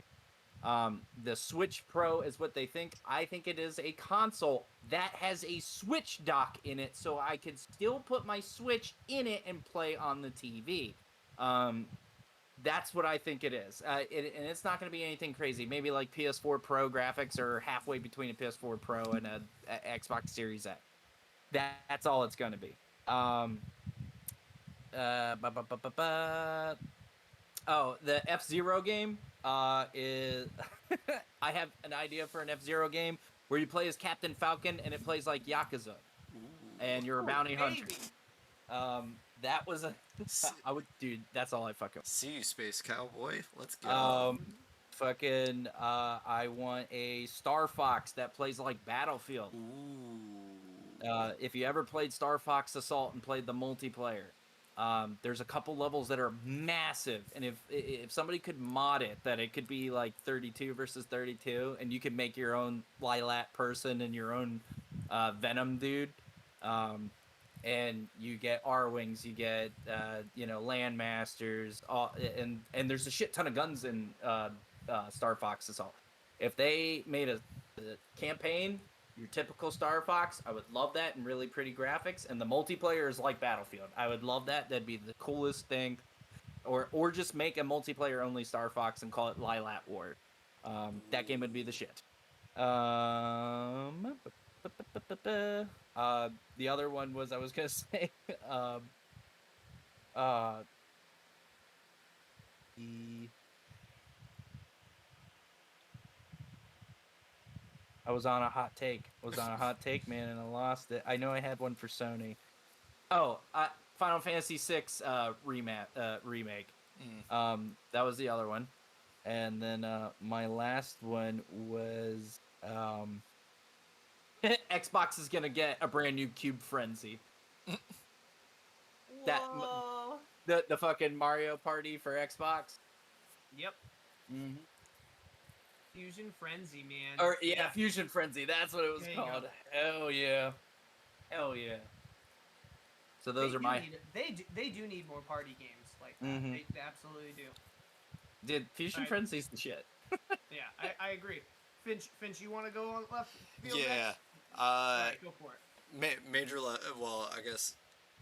of the Switch Pro is what they think. I think it is a console that has a Switch dock in it, so I could still put my Switch in it and play on the TV. That's what I think it is. And it's not going to be anything crazy. Maybe like PS4 Pro graphics or halfway between a PS4 Pro and a Xbox Series X. That's all it's going to be. Oh, the F-Zero game is... I have an idea for an F-Zero game where you play as Captain Falcon and it plays like Yakuza. And you're a bounty hunter. That was dude, that's all I fucking... See you, Space Cowboy. Let's go. I want a Star Fox that plays like Battlefield. Ooh. If you ever played Star Fox Assault and played the multiplayer, there's a couple levels that are massive, and if somebody could mod it, that it could be like 32 versus 32, and you could make your own Lilat person and your own Venom dude, and you get R-Wings, you get Landmasters, and there's a shit ton of guns in Star Fox Assault. If they made a campaign, your typical Star Fox, I would love that, and really pretty graphics, and the multiplayer is like Battlefield. I would love that. That'd be the coolest thing. Or just make a multiplayer only Star Fox and call it Lilat War. That game would be the shit. The other one was, I was gonna say, I was on a hot take. Man, and I lost it. I know I had one for Sony. Oh, Final Fantasy VI remake. That was the other one. And then my last one was Xbox is gonna get a brand new Cube Frenzy. Whoa. The fucking Mario Party for Xbox. Yep. Mm-hmm. Fusion Frenzy, man. Or Fusion Frenzy. That's what it was called. Hell yeah. So those are my. They do need more party games like that. Mm-hmm. They absolutely do. Dude, Fusion Frenzy's the shit. Yeah, I agree. Finch, you want to go on left field? Yeah. Next? All right, go for it. Well, I guess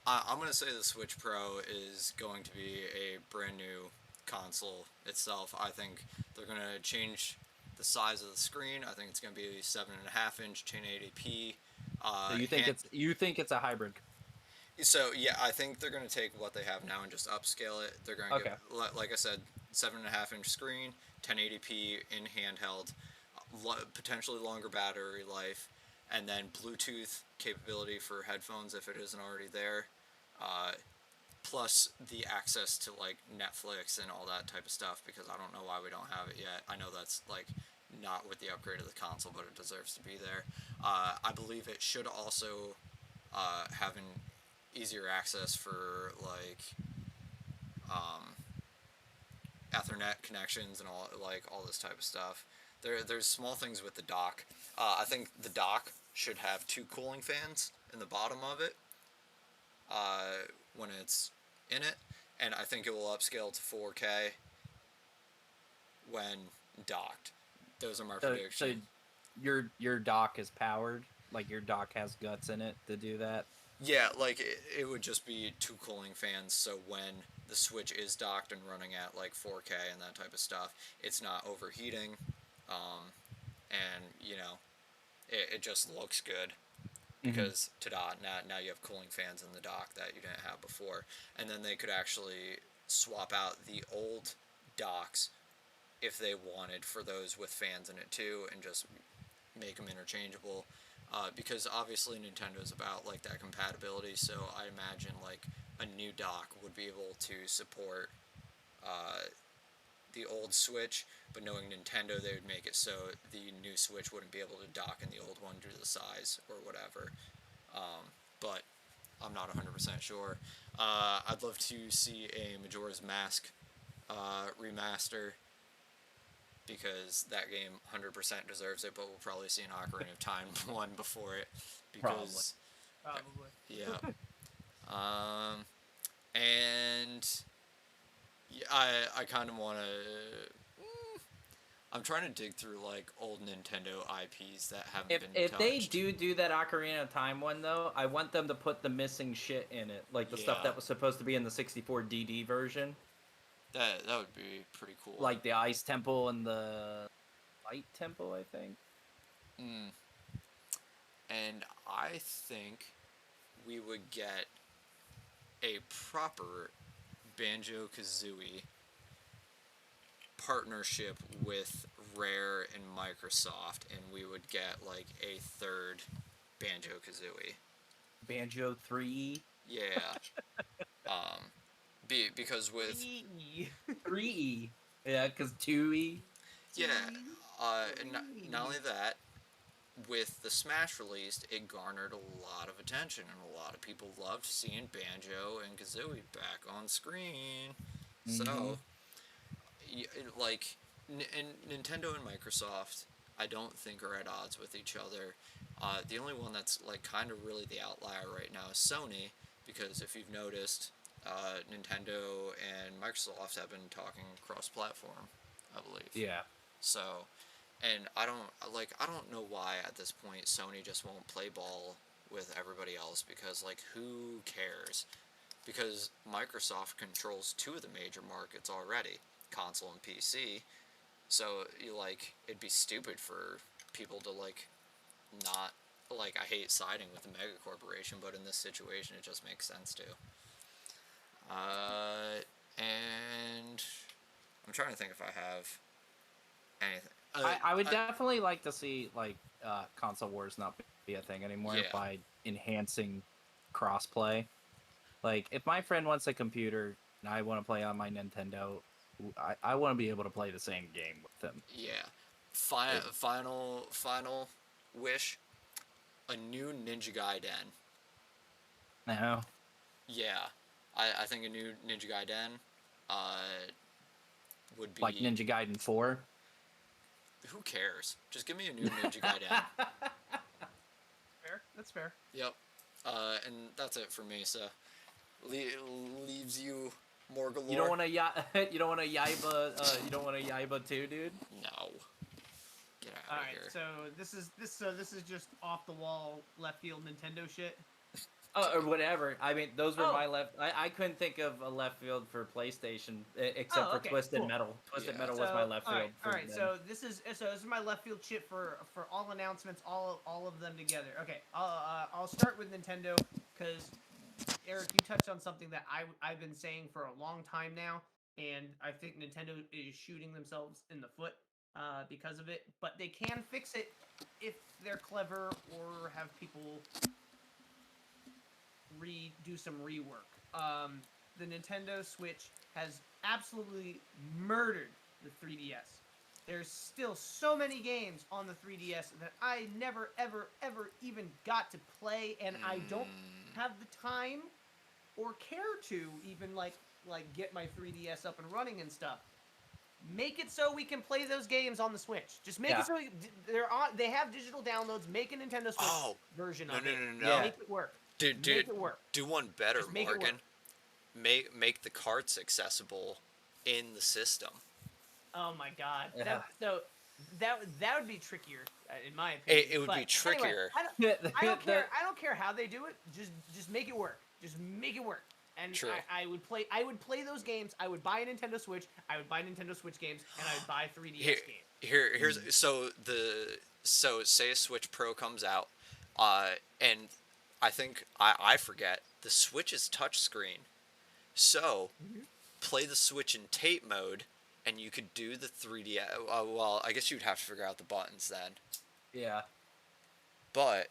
I'm gonna say the Switch Pro is going to be a brand new console itself. I think they're gonna change the size of the screen. I think it's gonna be a 7.5-inch 1080p. So you think it's a hybrid? So yeah, I think they're gonna take what they have now and just upscale it. They're gonna Okay. give, like I said, 7.5-inch screen, 1080p in handheld, potentially longer battery life, and then Bluetooth capability for headphones if it isn't already there. Uh, Plus the access to like Netflix and all that type of stuff because I don't know why we don't have it yet. I know that's like not with the upgrade of the console, but it deserves to be there. I believe it should also have an easier access for like um, Ethernet connections and all this type of stuff. There's small things with the dock. I think the dock should have 2 cooling fans in the bottom of it when it's in it, and I think it will upscale to 4K when docked. Those are my So predictions. your dock is powered, like your dock has guts in it to do that. Yeah, like it would just be 2 cooling fans, so when the Switch is docked and running at like 4K and that type of stuff, it's not overheating, and it just looks good because ta-da, now you have cooling fans in the dock that you didn't have before, and then they could actually swap out the old docks if they wanted for those with fans in it too, and just make them interchangeable. Because obviously Nintendo's about like that compatibility, so I imagine like a new dock would be able to support the old Switch, but knowing Nintendo, they would make it so the new Switch wouldn't be able to dock in the old one due to the size or whatever. But I'm not 100% sure. I'd love to see a Majora's Mask remaster because that game 100% deserves it, but we'll probably see an Ocarina of Time one before it because Probably. yeah. And yeah, I kind of want to. I'm trying to dig through like old Nintendo IPs that haven't been If touched. they do that Ocarina of Time one though, I want them to put the missing shit in it, like the stuff Yeah. that was supposed to be in the 64 DD version, That would be pretty cool. like the Ice Temple and the Light Temple, I think. And I think we would get a proper Banjo-Kazooie partnership with Rare and Microsoft, and we would get like a third Banjo-Kazooie. Banjo 3. Yeah. Because with 3E. Yeah, because 2E. yeah, and not only that, with the Smash released, it garnered a lot of attention, and a lot of people loved seeing Banjo and Kazooie back on screen. So, like, Nintendo and Microsoft, I don't think are at odds with each other. The only one that's like kind of really the outlier right now is Sony, because if you've noticed, Nintendo and Microsoft have been talking cross-platform, I believe. Yeah. So, and I don't know why at this point Sony just won't play ball with everybody else, because like who cares? Because Microsoft controls 2 of the major markets already, console and PC. So it'd be stupid for people to like not like, I hate siding with a mega corporation, but in this situation it just makes sense to. And I'm trying to think if I have anything. I would definitely like to see like console wars not be a thing anymore by enhancing crossplay. Like if my friend wants a computer and I want to play on my Nintendo, I want to be able to play the same game with them. Yeah. Final wish, a new Ninja Gaiden. No. Yeah. I think a new Ninja Gaiden would be... Like Ninja Gaiden 4? Who cares? Just give me a new Ninja Gaiden. Fair. That's fair. Yep. And that's it for me, so... leaves you more galore. You don't want to you don't want to Yaiba you don't want to Yaiba 2, dude? No. Get out of here. Alright, so this is just off the wall left field Nintendo shit. Or whatever. I mean, those were my left. I couldn't think of a left field for PlayStation except for Twisted Metal. Twisted Metal was my left field. All right. So this is my left field shit for all announcements, all of them together. Okay. I'll start with Nintendo because Eric, you touched on something that I've been saying for a long time now, and I think Nintendo is shooting themselves in the foot because of it. But they can fix it if they're clever or have people do some rework. The Nintendo Switch has absolutely murdered the 3DS. There's still so many games on the 3DS that I never, ever, ever even got to play, and I don't have the time or care to even like get my 3DS up and running and stuff. Make it so we can play those games on the Switch. Just make it so they have digital downloads. Make a Nintendo Switch version of it. No. Make it work. Dude, make it work. Do one better, Just make Morgan. It work. Make the carts accessible in the system. Oh my god. Yeah. That would be trickier, in my opinion. It would be trickier. Anyway, I don't care. I don't care how they do it. Just make it work. Just make it work. And True. I would play those games. I would buy a Nintendo Switch. I would buy Nintendo Switch games, and I would buy 3DS games. Here's so say a Switch Pro comes out, and I think I forget the Switch is touchscreen, so play the Switch in tape mode, and you could do the 3D. Well, I guess you'd have to figure out the buttons then. Yeah. But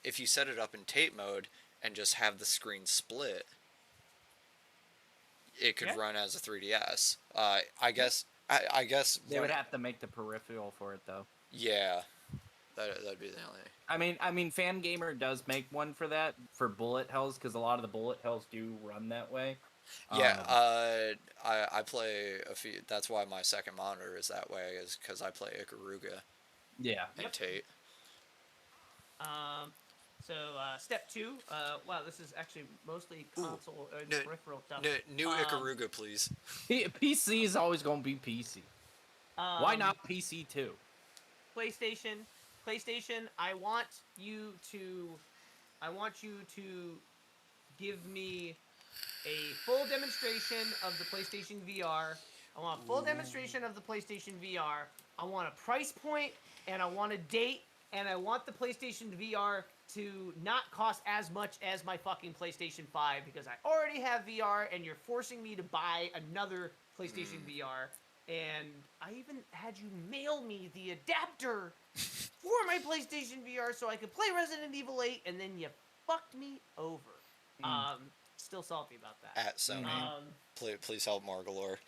if you set it up in tape mode and just have the screen split, it could run as a 3DS. I guess They would have to make the peripheral for it, though. Yeah, that'd be the only. I mean, Fangamer does make one for that for bullet hells because a lot of the bullet hells do run that way. Yeah, I play a few. That's why my second monitor is that way, is because I play Ikaruga. Yeah. And Tate. So step 2. Wow, this is actually mostly console peripheral stuff. New Ikaruga, please. PC is always going to be PC. Why not PC too? PlayStation. I want you to give me a full demonstration of the PlayStation VR. I want a full demonstration of the PlayStation VR. I want a price point, and I want a date, and I want the PlayStation VR to not cost as much as my fucking PlayStation 5, because I already have VR, and you're forcing me to buy another PlayStation VR. And I even had you mail me the adapter for my PlayStation VR so I could play Resident Evil 8, and then you fucked me over. Still salty about that. At Sony. Please help Margalore.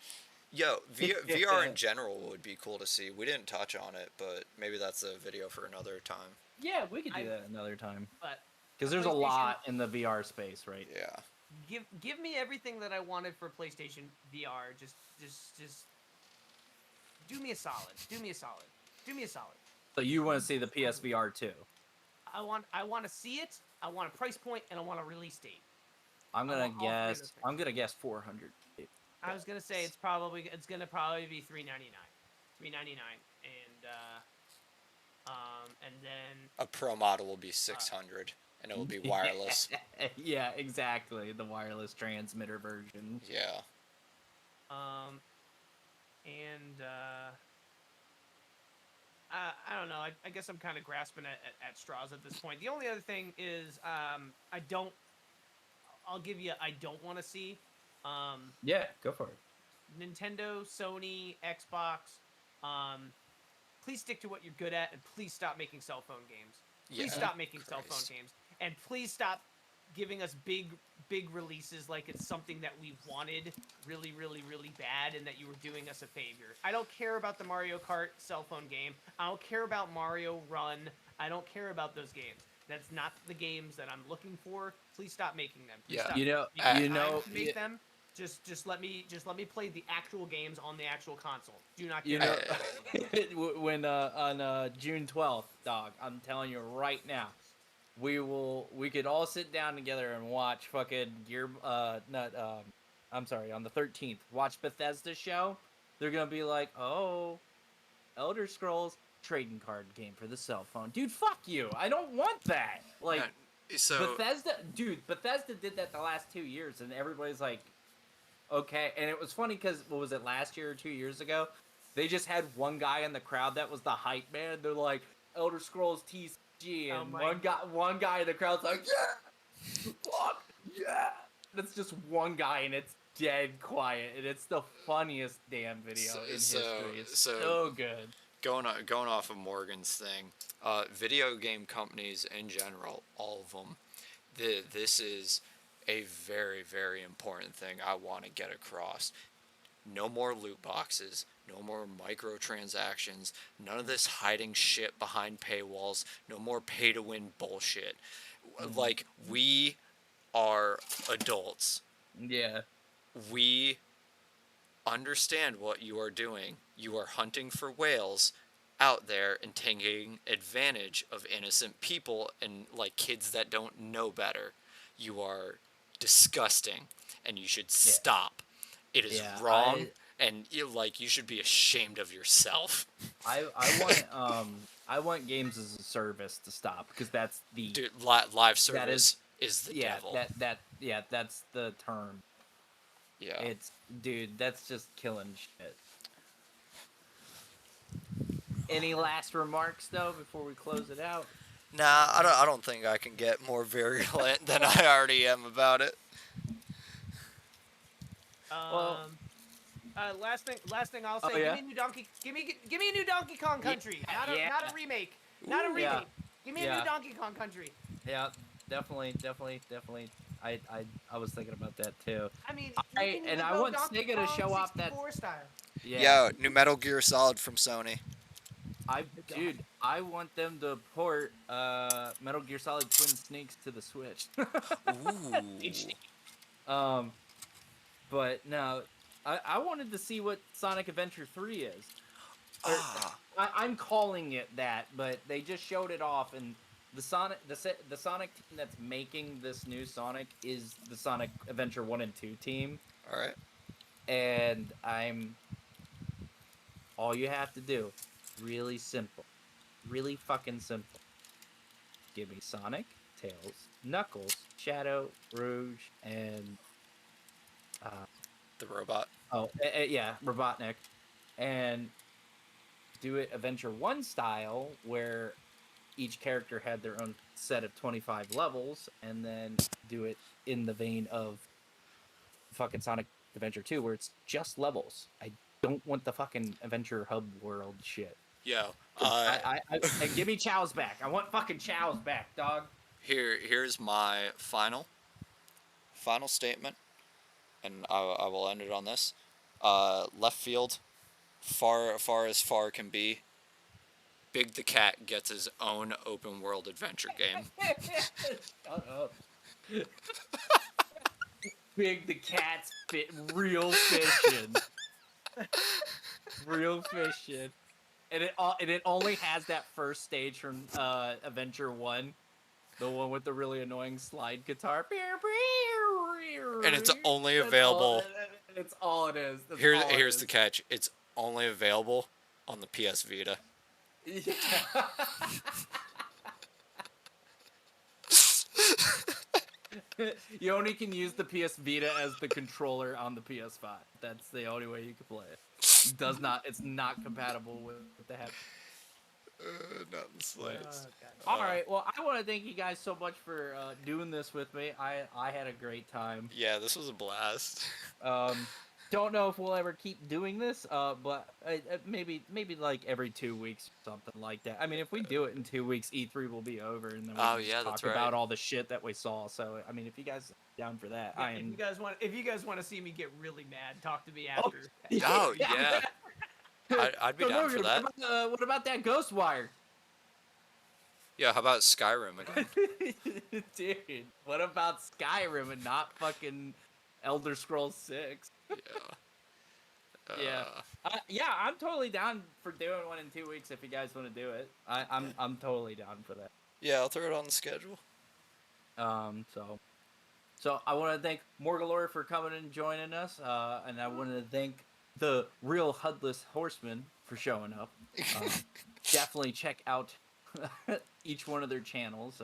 Yo, VR in general would be cool to see. We didn't touch on it, but maybe that's a video for another time. Yeah, we could do that another time. But because there's a lot in the VR space, right? Yeah. Give me everything that I wanted for PlayStation VR. Just do me a solid. Do me a solid. So you want to see the PSVR too? I want to see it. I want a price point, and I want a release date. I'm gonna guess 400. I was gonna say it's gonna probably be $399, and then a Pro model will be 600, and it will be wireless. Yeah, exactly. The wireless transmitter version. Yeah. I don't know. I guess I'm kind of grasping at straws at this point. The only other thing is I'll give you I don't want to see. Yeah, go for it. Nintendo, Sony, Xbox. Please stick to what you're good at, and please stop making cell phone games. Please stop making cell phone games, and please stop giving us big releases like it's something that we wanted really, really, really bad, and that you were doing us a favor. I don't care about the Mario Kart cell phone game. I don't care about Mario Run. I don't care about those games. That's not the games that I'm looking for. Please stop making them. Please stop. Make them. Just let me play the actual games on the actual console. Do not get when on June 12th, dog. I'm telling you right now. We could all sit down together and watch fucking on the 13th, watch Bethesda's show. They're gonna be like, oh, Elder Scrolls trading card game for the cell phone. Dude, fuck you. I don't want that. Like, Bethesda did that the last 2 years, and everybody's like, okay. And it was funny because, what was it, last year or 2 years ago? They just had one guy in the crowd that was the hype man. They're like, Elder Scrolls TCG, and one guy in the crowd's like, yeah! Fuck yeah! That's just one guy, and it's dead quiet, and it's the funniest damn video in history. It's so good. Going off of Morgan's thing, video game companies in general, all of them, this is a very, very important thing I want to get across. No more loot boxes, no more microtransactions, none of this hiding shit behind paywalls, no more pay to win bullshit. Like, we are adults. Yeah. We understand what you are doing. You are hunting for whales out there and taking advantage of innocent people and like kids that don't know better. You are disgusting and you should stop. It is wrong and you should be ashamed of yourself. I want games as a service to stop, because that's the live service is the devil. That's the term. Yeah. That's just killing shit. Any last remarks though before we close it out? Nah, I don't think I can get more virulent than I already am about it. Last thing I'll say. Give me a new give me a new Donkey Kong Country. Not a remake. Not a remake. Yeah. Give me a new Donkey Kong Country. Yeah, definitely. I was thinking about that too. I mean, I want Sega to show off that style. Yeah, new Metal Gear Solid from Sony. I want them to port Metal Gear Solid Twin Snakes to the Switch. Ooh. But no, I wanted to see what Sonic Adventure 3 is. I'm calling it that, but they just showed it off, and the Sonic team that's making this new Sonic is the Sonic Adventure 1 and 2 team. All right. And all you have to do, really simple, really fucking simple. Give me Sonic, Tails, Knuckles, Shadow, Rouge, and the robot. Robotnik, and do it Adventure 1 style, where each character had their own set of 25 levels, and then do it in the vein of fucking Sonic Adventure 2, where it's just levels. I don't want the fucking Adventure Hub world shit. Yeah. And give me Chow's back. I want fucking Chow's back, dog. Here's my final statement, and I will end it on this. Left field, far as far can be. Big the Cat gets his own open world adventure game. Shut up. Big the Cat's real fishing. Real fishing. And it only has that first stage from Adventure 1. The one with the really annoying slide guitar. And it's only available. It's all it is. Here's the catch. It's only available on the PS Vita. Yeah. You only can use the PS Vita as the controller on the PS5. That's the only way you can play it. It's not compatible with the head. Not in the slightest. All right. Well, I want to thank you guys so much for doing this with me. I had a great time. Yeah, this was a blast. Don't know if we'll ever keep doing this, but maybe like every 2 weeks, something like that. I mean, if we do it in 2 weeks, E3 will be over, and then we can talk about all the shit that we saw. So, I mean, if you guys are down for that, If you guys want to see me get really mad, talk to me after. Oh yeah. I'd be down for that. What about that Ghostwire? Yeah, how about Skyrim again? Dude, what about Skyrim and not fucking Elder Scrolls 6? Yeah. I'm totally down for doing one in 2 weeks if you guys want to do it. I'm totally down for that. Yeah, I'll throw it on the schedule. So I want to thank Morgalore for coming and joining us, and I want to thank the real Headless Horseman for showing up. Definitely check out each one of their channels.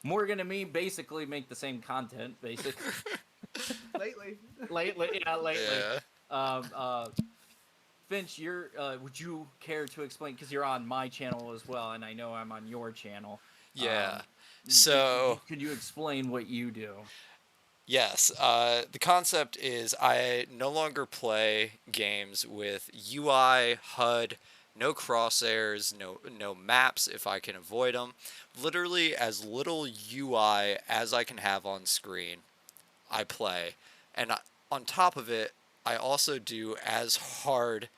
Morgan and me basically make the same content, basically. Lately. Yeah. Finch, would you care to explain, because you're on my channel as well, and I know I'm on your channel. Yeah. So could you explain what you do? yes, the concept is I no longer play games with UI, HUD, no crosshairs, no maps if I can avoid them. Literally as little UI as I can have on screen, I play. And on top of it, I also do as hard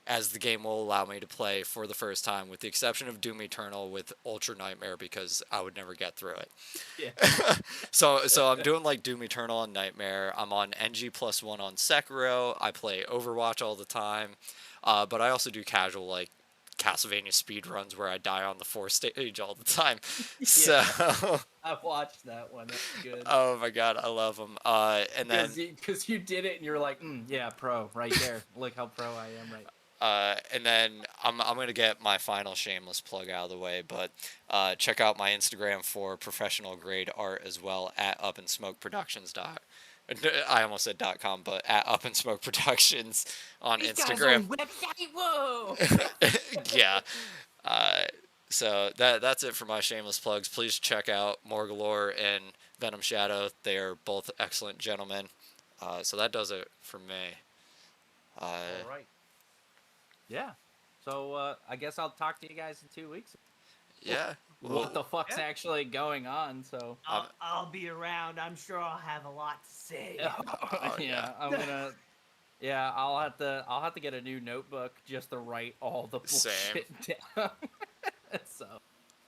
as the game will allow me to play for the first time, with the exception of Doom Eternal with Ultra Nightmare because I would never get through it. Yeah. So I'm doing like Doom Eternal on Nightmare. I'm on NG+1 on Sekiro. I play Overwatch all the time, but I also do casual like Castlevania speed runs where I die on the fourth stage all the time. So, I've watched that one. That's good. oh my god, I love them. And then Because you did it and you're like, yeah, pro right there. Look how pro I am right. and then I'm gonna get my final shameless plug out of the way, but check out my Instagram for professional grade art as well at Up and Smoke Productions. I almost said .com, but at Up and Smoke Productions on Instagram. Website, whoa! Yeah. So that's it for my shameless plugs. Please check out Morgalore and Venom Shadow. They are both excellent gentlemen. So that does it for me. All right. Yeah. So I guess I'll talk to you guys in 2 weeks. Yeah. What the fuck's actually going on? So I'll be around. I'm sure I'll have a lot to say. yeah, I'm gonna. Yeah, I'll have to get a new notebook just to write all the bullshit down. So,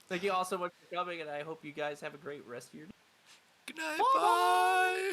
thank you all so much for coming, and I hope you guys have a great rest of your day. Good night. Bye.